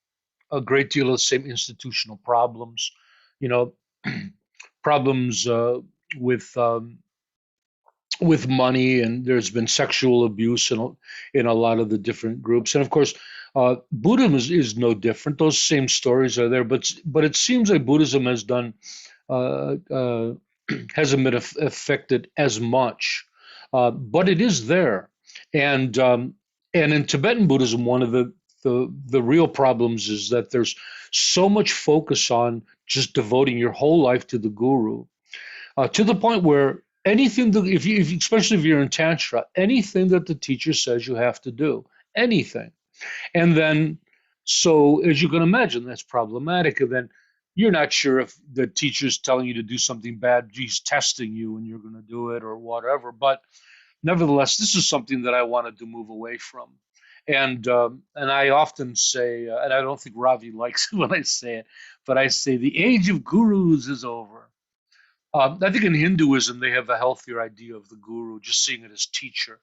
Speaker 1: a great deal of the same institutional problems. You know, problems with um, with money, and there's been sexual abuse in a lot of the different groups, and of course, Buddhism is no different. Those same stories are there, but it seems like Buddhism has done uh, uh, hasn't been affected as much, but it is there, and and in Tibetan Buddhism, one of the real problems is that there's so much focus on just devoting your whole life to the guru, to the point where anything that if especially if you're in Tantra, anything that the teacher says you have to do, anything. And then, so as you can imagine, that's problematic. And then you're not sure if the teacher's telling you to do something bad, he's testing you and you're going to do it or whatever. But nevertheless, this is something that I wanted to move away from. And I often say, and I don't think Ravi likes it when I say it, but I say the age of gurus is over. I think in Hinduism they have a healthier idea of the guru, just seeing it as teacher.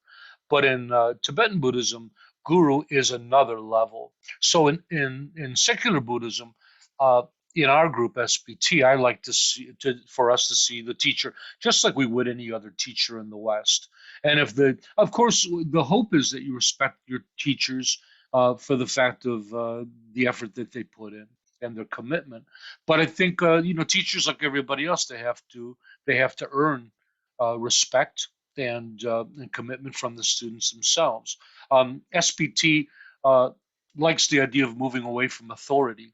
Speaker 1: But in Tibetan Buddhism, guru is another level. So in secular Buddhism, uh, in our group SPT, I like for us to see the teacher just like we would any other teacher in the West. And of course, the hope is that you respect your teachers for the fact of the effort that they put in and their commitment. But I think teachers like everybody else, they have to earn respect and commitment from the students themselves. SPT likes the idea of moving away from authority.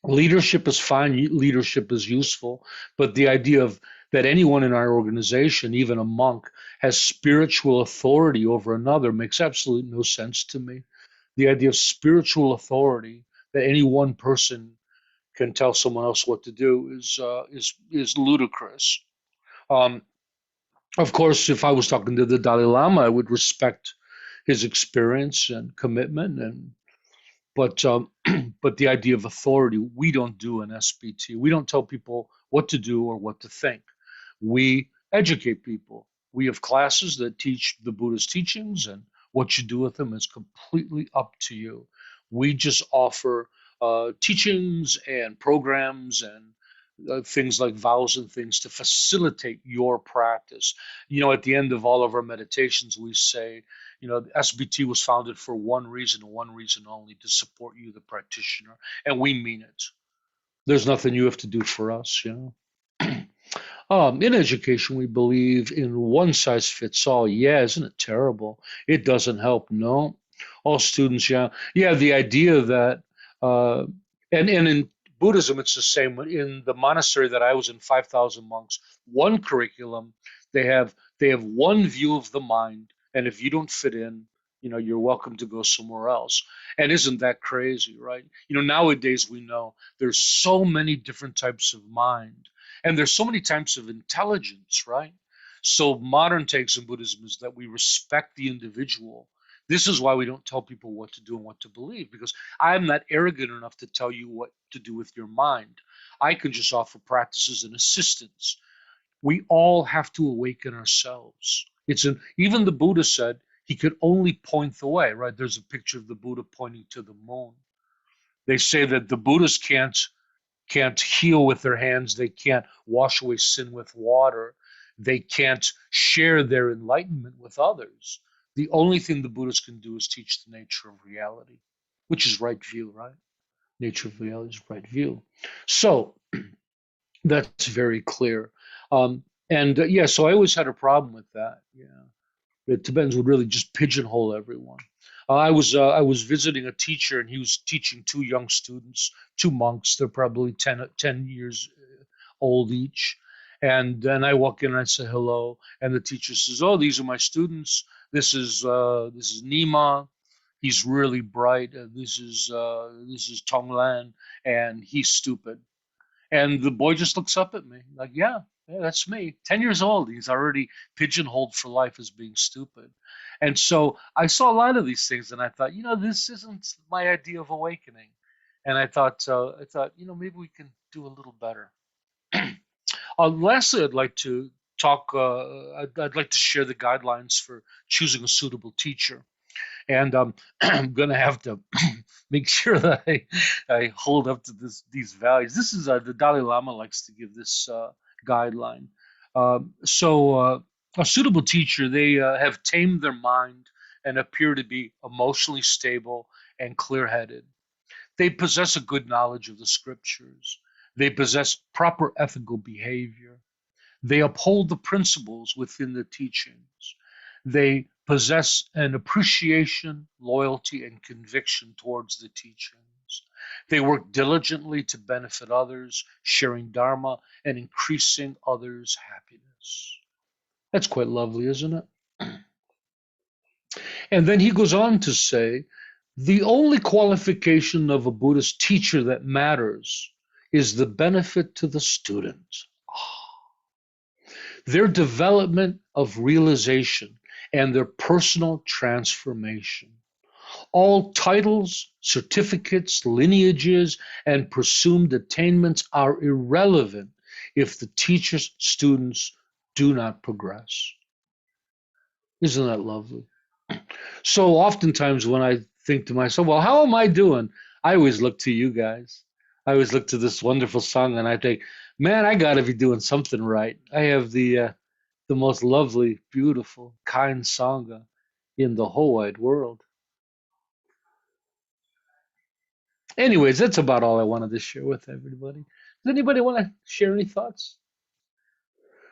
Speaker 1: Leadership is fine, leadership is useful, but the idea of that anyone in our organization, even a monk, has spiritual authority over another makes absolutely no sense to me. The idea of spiritual authority, that any one person can tell someone else what to do, is ludicrous. Um, of course, if I was talking to the Dalai Lama, I would respect his experience and commitment, but but the idea of authority we don't do in SPT. We don't tell people what to do or what to think. We educate people. We have classes that teach the Buddhist teachings, and what you do with them is completely up to you. We just offer teachings and programs and things like vows and things to facilitate your practice. At the end of all of our meditations, we say, SBT was founded for one reason and one reason only, to support you, the practitioner. And we mean it. There's nothing you have to do for us, In education, we believe in one size fits all. Yeah, isn't it terrible? It doesn't help. No. All students, yeah. Yeah, the idea that, uh, and in Buddhism, it's the same. In the monastery that I was in, 5,000 monks, one curriculum, they have one view of the mind. And if you don't fit in, you're welcome to go somewhere else. And isn't that crazy, right? Nowadays we know there's so many different types of mind. And there's so many types of intelligence, right? So modern takes in Buddhism is that we respect the individual. This is why we don't tell people what to do and what to believe, because I'm not arrogant enough to tell you what to do with your mind. I can just offer practices and assistance. We all have to awaken ourselves. Even the Buddha said he could only point the way, right? There's a picture of the Buddha pointing to the moon. They say that the Buddhists can't heal with their hands, they can't wash away sin with water, they can't share their enlightenment with others. The only thing the Buddhists can do is teach the nature of reality, which is right view, right? Nature of reality is right view. So that's very clear. And so I always had a problem with that. Yeah, the Tibetans would really just pigeonhole everyone. I was visiting a teacher, and he was teaching two young students, two monks. They're probably 10 years old each. And then I walk in and I say hello, and the teacher says, "Oh, these are my students. This is Nima. He's really bright. This is Tonglan, and he's stupid." And the boy just looks up at me like, yeah, that's me. 10 years old. He's already pigeonholed for life as being stupid. And so I saw a lot of these things, and I thought, this isn't my idea of awakening. And I thought, maybe we can do a little better. Lastly, I'd like to talk, I'd like to share the guidelines for choosing a suitable teacher. And I'm going to have to make sure that I hold up to these values. This is the Dalai Lama likes to give this guideline. So a suitable teacher, they have tamed their mind and appear to be emotionally stable and clear-headed. They possess a good knowledge of the scriptures. They possess proper ethical behavior. They uphold the principles within the teachings. They possess an appreciation, loyalty, and conviction towards the teachings. They work diligently to benefit others, sharing dharma and increasing others' happiness. That's quite lovely, isn't it? And then he goes on to say, the only qualification of a Buddhist teacher that matters is the benefit to the student. Their development of realization and their personal transformation. All titles, certificates, lineages, and presumed attainments are irrelevant if the teacher's students do not progress. Isn't that lovely? So oftentimes when I think to myself, well, how am I doing? I always look to you guys. I always look to this wonderful song, and I think, man, I got to be doing something right. I have the most lovely, beautiful, kind Sangha in the whole wide world. Anyways, that's about all I wanted to share with everybody. Does anybody want to share any thoughts?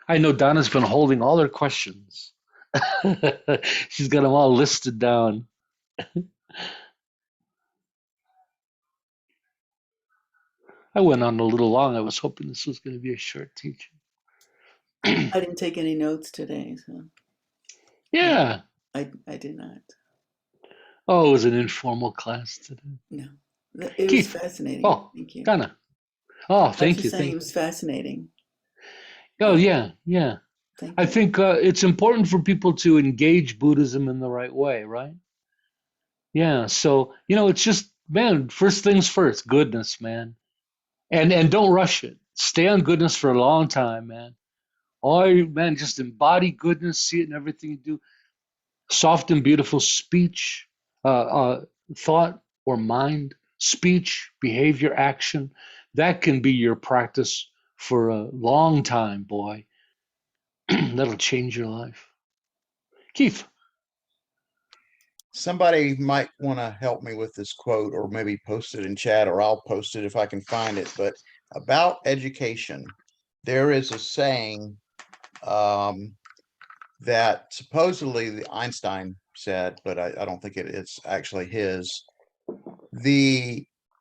Speaker 1: I know Donna's been holding all her questions. She's got them all listed down. I went on a little long. I was hoping this was going to be a short teaching.
Speaker 10: I didn't take any notes today, so
Speaker 1: Yeah.
Speaker 10: I did not.
Speaker 1: Oh, it was an informal class today.
Speaker 10: No, it
Speaker 1: Keith.
Speaker 10: was fascinating.
Speaker 1: Oh,
Speaker 10: Thank you.
Speaker 1: Donna. Oh, thank you.
Speaker 10: Saying it was fascinating.
Speaker 1: Oh, yeah.
Speaker 10: Thank
Speaker 1: I
Speaker 10: you.
Speaker 1: think it's important for people to engage Buddhism in the right way, right? Yeah. So, it's just, man, first things first, goodness, man. And don't rush it. Stay on goodness for a long time, man. Man, just embody goodness, see it in everything you do. Soft and beautiful speech, thought or mind, speech, behavior, action. That can be your practice for a long time, boy. That'll change your life. Keith.
Speaker 6: Somebody might want to help me with this quote, or maybe post it in chat, or I'll post it if I can find it. But about education, there is a saying that supposedly Einstein said, but I don't think it's actually his.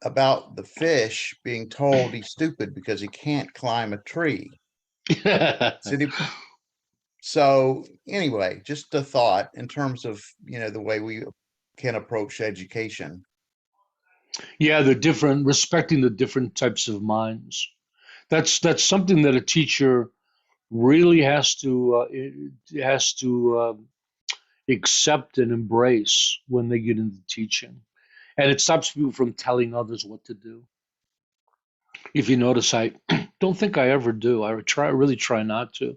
Speaker 6: About the fish being told he's stupid because he can't climb a tree. So anyway, just a thought in terms of, the way we can approach education.
Speaker 1: Yeah, respecting the different types of minds. That's something that a teacher really has to accept and embrace when they get into teaching. And it stops people from telling others what to do. If you notice, I don't think I ever do. I really try not to.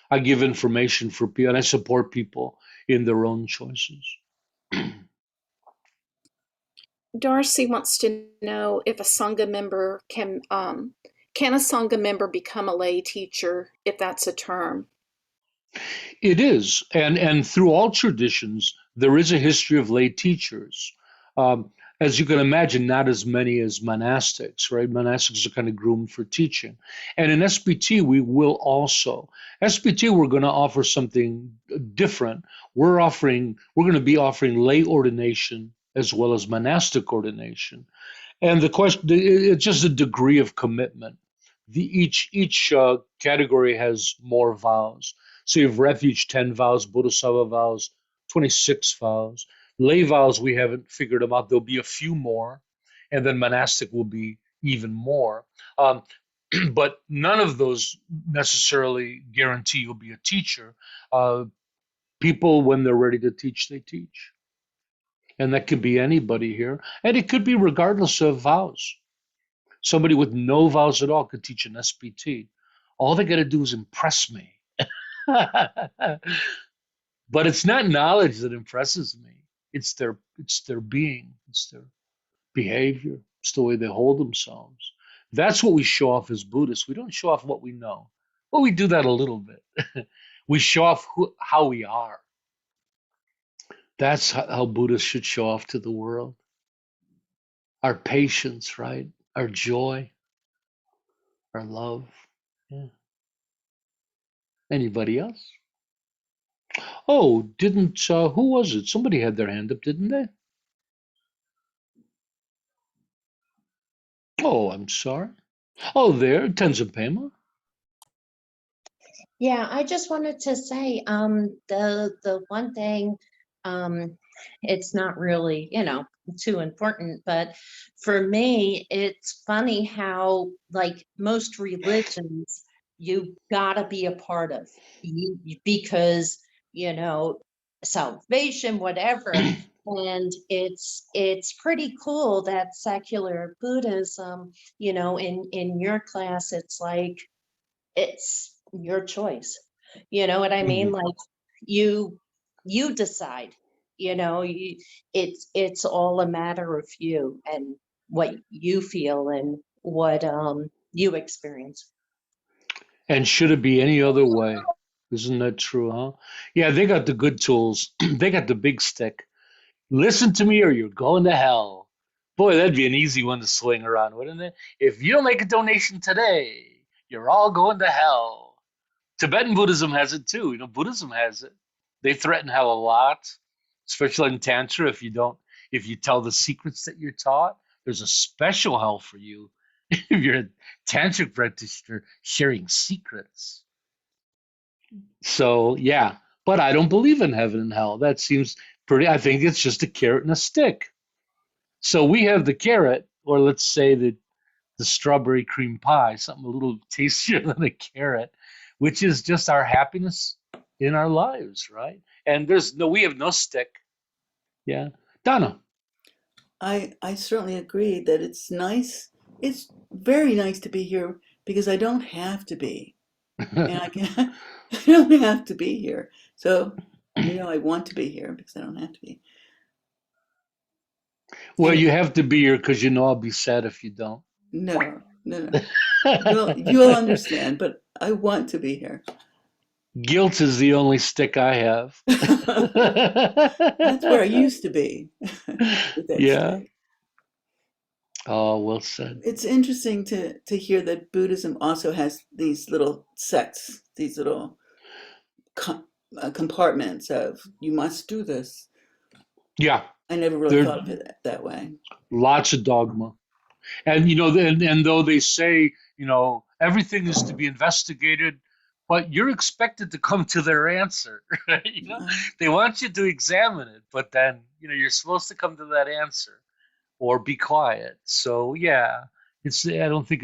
Speaker 1: I give information for people, and I support people in their own choices.
Speaker 3: Darcy wants to know if a Sangha member can a Sangha member become a lay teacher, if that's a term?
Speaker 1: It is, and through all traditions, there is a history of lay teachers. Um, as you can imagine, not as many as monastics, right? Monastics are kind of groomed for teaching. And in SPT, we will also. SPT, we're going to offer something different. We're going to be offering lay ordination as well as monastic ordination. And the question, it's just a degree of commitment. Each category has more vows. So you have refuge 10 vows, Bodhisattva vows 26 vows. Lay vows, we haven't figured them out. There'll be a few more, and then monastic will be even more. Um, but none of those necessarily guarantee you'll be a teacher. People, when they're ready to teach, they teach. And that could be anybody here. And it could be regardless of vows. Somebody with no vows at all could teach an SPT. All they got to do is impress me. But it's not knowledge that impresses me. It's their being. It's their behavior. It's the way they hold themselves. That's what we show off as Buddhists. We don't show off what we know. Well, we do that a little bit. We show off how we are. That's how Buddhists should show off to the world. Our patience, right? Our joy, our love. Yeah. Anybody else? Oh, didn't who was it? Somebody had their hand up, didn't they? Oh, I'm sorry. Oh, there, Tenzin Pema.
Speaker 4: Yeah, I just wanted to say, the one thing, it's not really, too important, but for me, it's funny how, like most religions, you gotta be a part of, because, salvation, whatever. And it's pretty cool that secular Buddhism, in your class, it's like, it's your choice. You know what I mean? Like you decide, it's all a matter of you and what you feel and what you experience.
Speaker 1: And should it be any other way? Isn't that true, huh? Yeah, they got the good tools. They got the big stick. Listen to me or you're going to hell. Boy, that'd be an easy one to swing around, wouldn't it? If you don't make a donation today, you're all going to hell. Tibetan Buddhism has it too. Buddhism has it. They threaten hell a lot, especially in Tantra. If you tell the secrets that you're taught, there's a special hell for you if you're a tantric practitioner sharing secrets. So yeah, but I don't believe in heaven and hell. That seems pretty. I think it's just a carrot and a stick. So we have the carrot, or let's say the strawberry cream pie, something a little tastier than a carrot, which is just our happiness in our lives, right? And we have no stick. Yeah. Donna.
Speaker 10: I certainly agree that it's nice. It's very nice to be here because I don't have to be. And I don't have to be here. So, I want to be here because I don't have to be.
Speaker 1: Well, you have to be here because I'll be sad if you don't.
Speaker 10: No. You'll understand, but I want to be here.
Speaker 1: Guilt is the only stick I have.
Speaker 10: That's where I used to be.
Speaker 1: Yeah. Stick. Oh, well said.
Speaker 10: It's interesting to hear that Buddhism also has these little sects, these little compartments of you must do this.
Speaker 1: Yeah.
Speaker 10: I never really thought of it that way. Lots
Speaker 1: of dogma. And, and though they say, everything is to be investigated, but you're expected to come to their answer. They want you to examine it, but then, you're supposed to come to that answer or be quiet. So, yeah, I think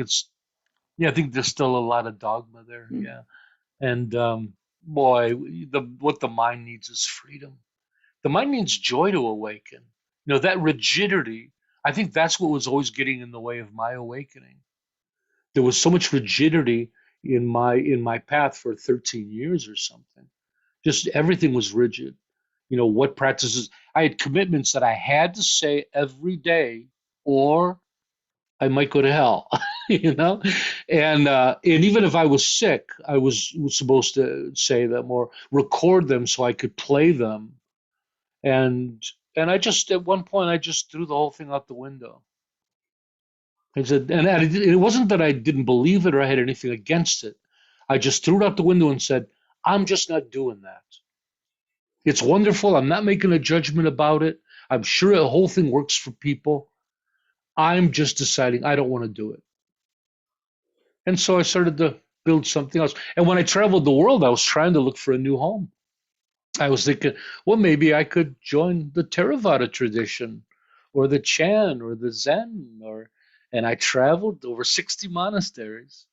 Speaker 1: there's still a lot of dogma there. Mm-hmm. Yeah. And, what the mind needs is freedom. The mind needs joy to awaken. That rigidity, I think that's what was always getting in the way of my awakening. There was so much rigidity in my path for 13 years or something. Just everything was rigid. What practices I had commitments that I had to say every day, or I might go to hell. you know, and even if I was sick, I was supposed to say them or record them so I could play them. And I just at one point I just threw the whole thing out the window. I said, and it wasn't that I didn't believe it or I had anything against it. I just threw it out the window and said, I'm just not doing that. It's wonderful. I'm not making a judgment about it. I'm sure the whole thing works for people. I'm just deciding I don't want to do it. And so I started to build something else. And when I traveled the world, I was trying to look for a new home. I was thinking, well, maybe I could join the Theravada tradition or the Chan or the Zen, and I traveled over 60 monasteries,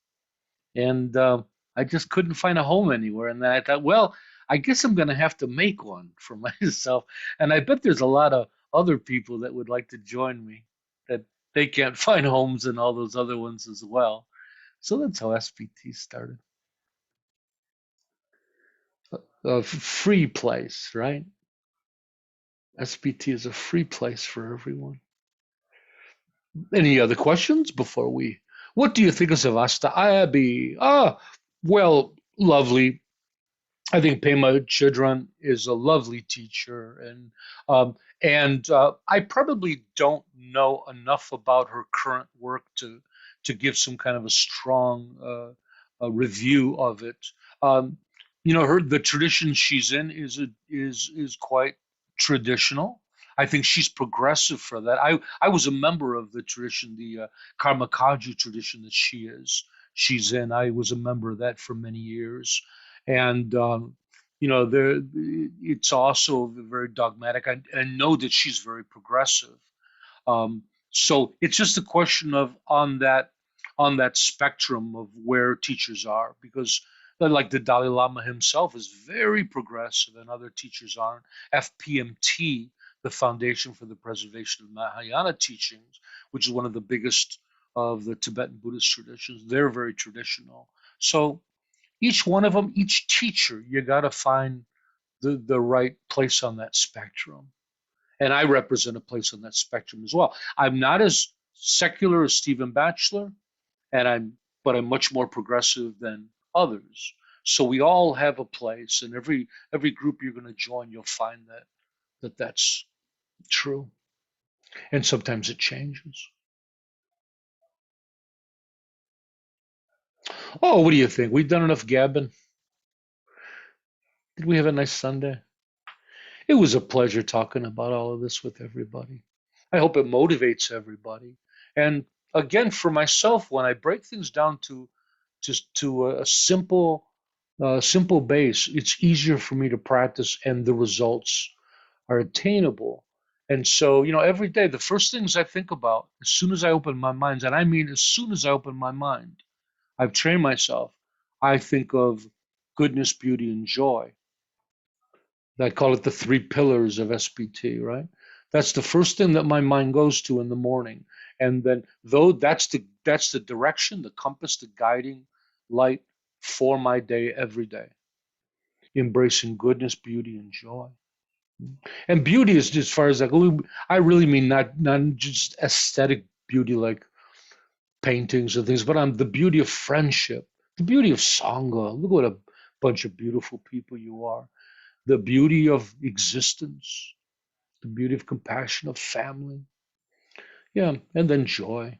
Speaker 1: and I just couldn't find a home anywhere. And then I thought, well, I guess I'm going to have to make one for myself. And I bet there's a lot of other people that would like to join me, that they can't find homes in all those other ones as well. So that's how SPT started. A free place, right? SPT is a free place for everyone. Any other questions before we? What do you think of Savasta Ayabi? Well, lovely. I think Pema Chodron is a lovely teacher, and I probably don't know enough about her current work to give some kind of a strong review of it. The tradition she's in is quite traditional. I think she's progressive for that. I was a member of the tradition, the Karmakaju tradition that she's in. I was a member of that for many years, and it's also very dogmatic. I know that she's very progressive. So it's just a question of on that spectrum of where teachers are, because like the Dalai Lama himself is very progressive and other teachers aren't. FPMT, the Foundation for the Preservation of Mahayana Teachings, which is one of the biggest of the Tibetan Buddhist traditions, they're very traditional. So each one of them, each teacher, you got to find the right place on that spectrum. And I represent a place on that spectrum as well. I'm not as secular as Stephen Batchelor, but I'm much more progressive than others. So we all have a place, and every group you're going to join, you'll find that's true. And sometimes it changes. Oh, what do you think? We've done enough gabbing. Did we have a nice Sunday? It was a pleasure talking about all of this with everybody. I hope it motivates everybody. And again, for myself, when I break things down to a simple base, it's easier for me to practice, and the results are attainable. And so, every day, the first things I think about as soon as I open my mind, and I mean as soon as I open my mind, I've trained myself, I think of goodness, beauty, and joy. I call it the three pillars of SPT, right? That's the first thing that my mind goes to in the morning. And then that's the direction, the compass, the guiding light for my day every day. Embracing goodness, beauty, and joy. And beauty is, as far as I really mean not just aesthetic beauty like paintings and things, but the beauty of friendship, the beauty of Sangha. Look what a bunch of beautiful people you are. The beauty of existence, the beauty of compassion, of family. Yeah, and then joy.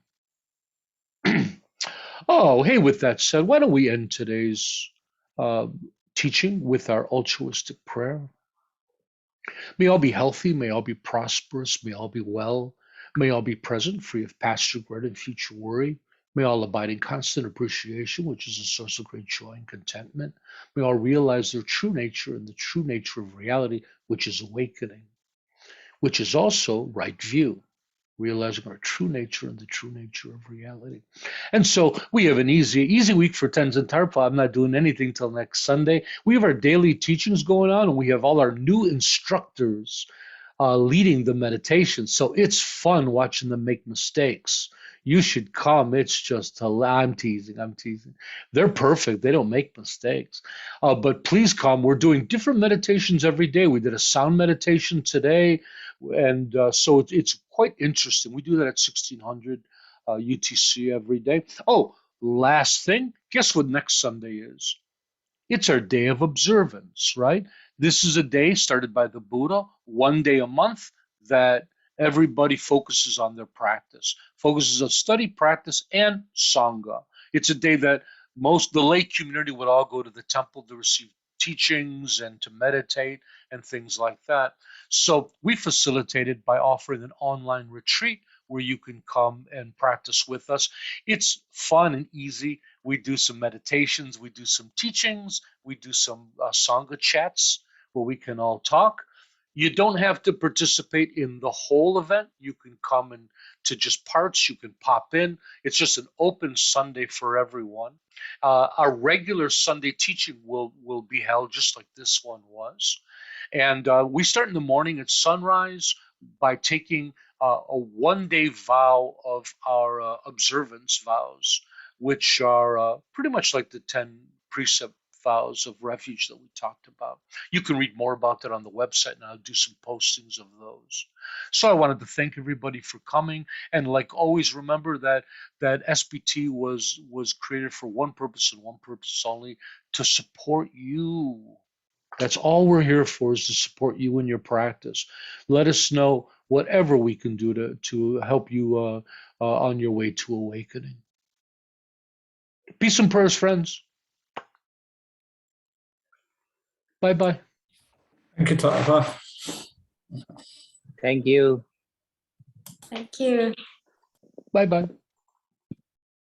Speaker 1: Oh, hey, with that said, why don't we end today's teaching with our altruistic prayer? May all be healthy, may all be prosperous, may all be well, may all be present, free of past regret and future worry. May all abide in constant appreciation, which is a source of great joy and contentment. May all realize their true nature and the true nature of reality, which is awakening, which is also right view, realizing our true nature and the true nature of reality. And so we have an easy week for Tenzin Tharpa. I'm not doing anything till next Sunday. We have our daily teachings going on, and we have all our new instructors leading the meditation. So it's fun watching them make mistakes. You should come. It's just I'm teasing. I'm teasing. They're perfect. They don't make mistakes. But please come. We're doing different meditations every day. We did a sound meditation today, and so it's quite interesting. We do that at 1600 UTC every day. Oh, last thing. Guess what next Sunday is? It's our day of observance, right? This is a day started by the Buddha, one day a month, that everybody focuses on their practice, focuses on study, practice, and Sangha. It's a day that the lay community would all go to the temple to receive teachings and to meditate and things like that. So we facilitate it by offering an online retreat where you can come and practice with us. It's fun and easy. We do some meditations, we do some teachings, we do some Sangha chats where we can all talk. You don't have to participate in the whole event. You can come and to just parts. You can pop in. It's just an open Sunday for everyone. Our regular Sunday teaching will be held just like this one was. And we start in the morning at sunrise by taking a one-day vow of our observance vows, which are pretty much like the 10 precept vows of refuge that we talked about. You can read more about that on the website, and I'll do some postings of those. So I wanted to thank everybody for coming, and like always, remember that SPT was created for one purpose and one purpose only: to support you. That's all we're here for, is to support you in your practice. Let us know whatever we can do to help you on your way to awakening. Peace and prayers, friends. Bye-bye.
Speaker 9: Thank you, Tharpa.
Speaker 2: Thank you.
Speaker 11: Thank you.
Speaker 1: Bye-bye.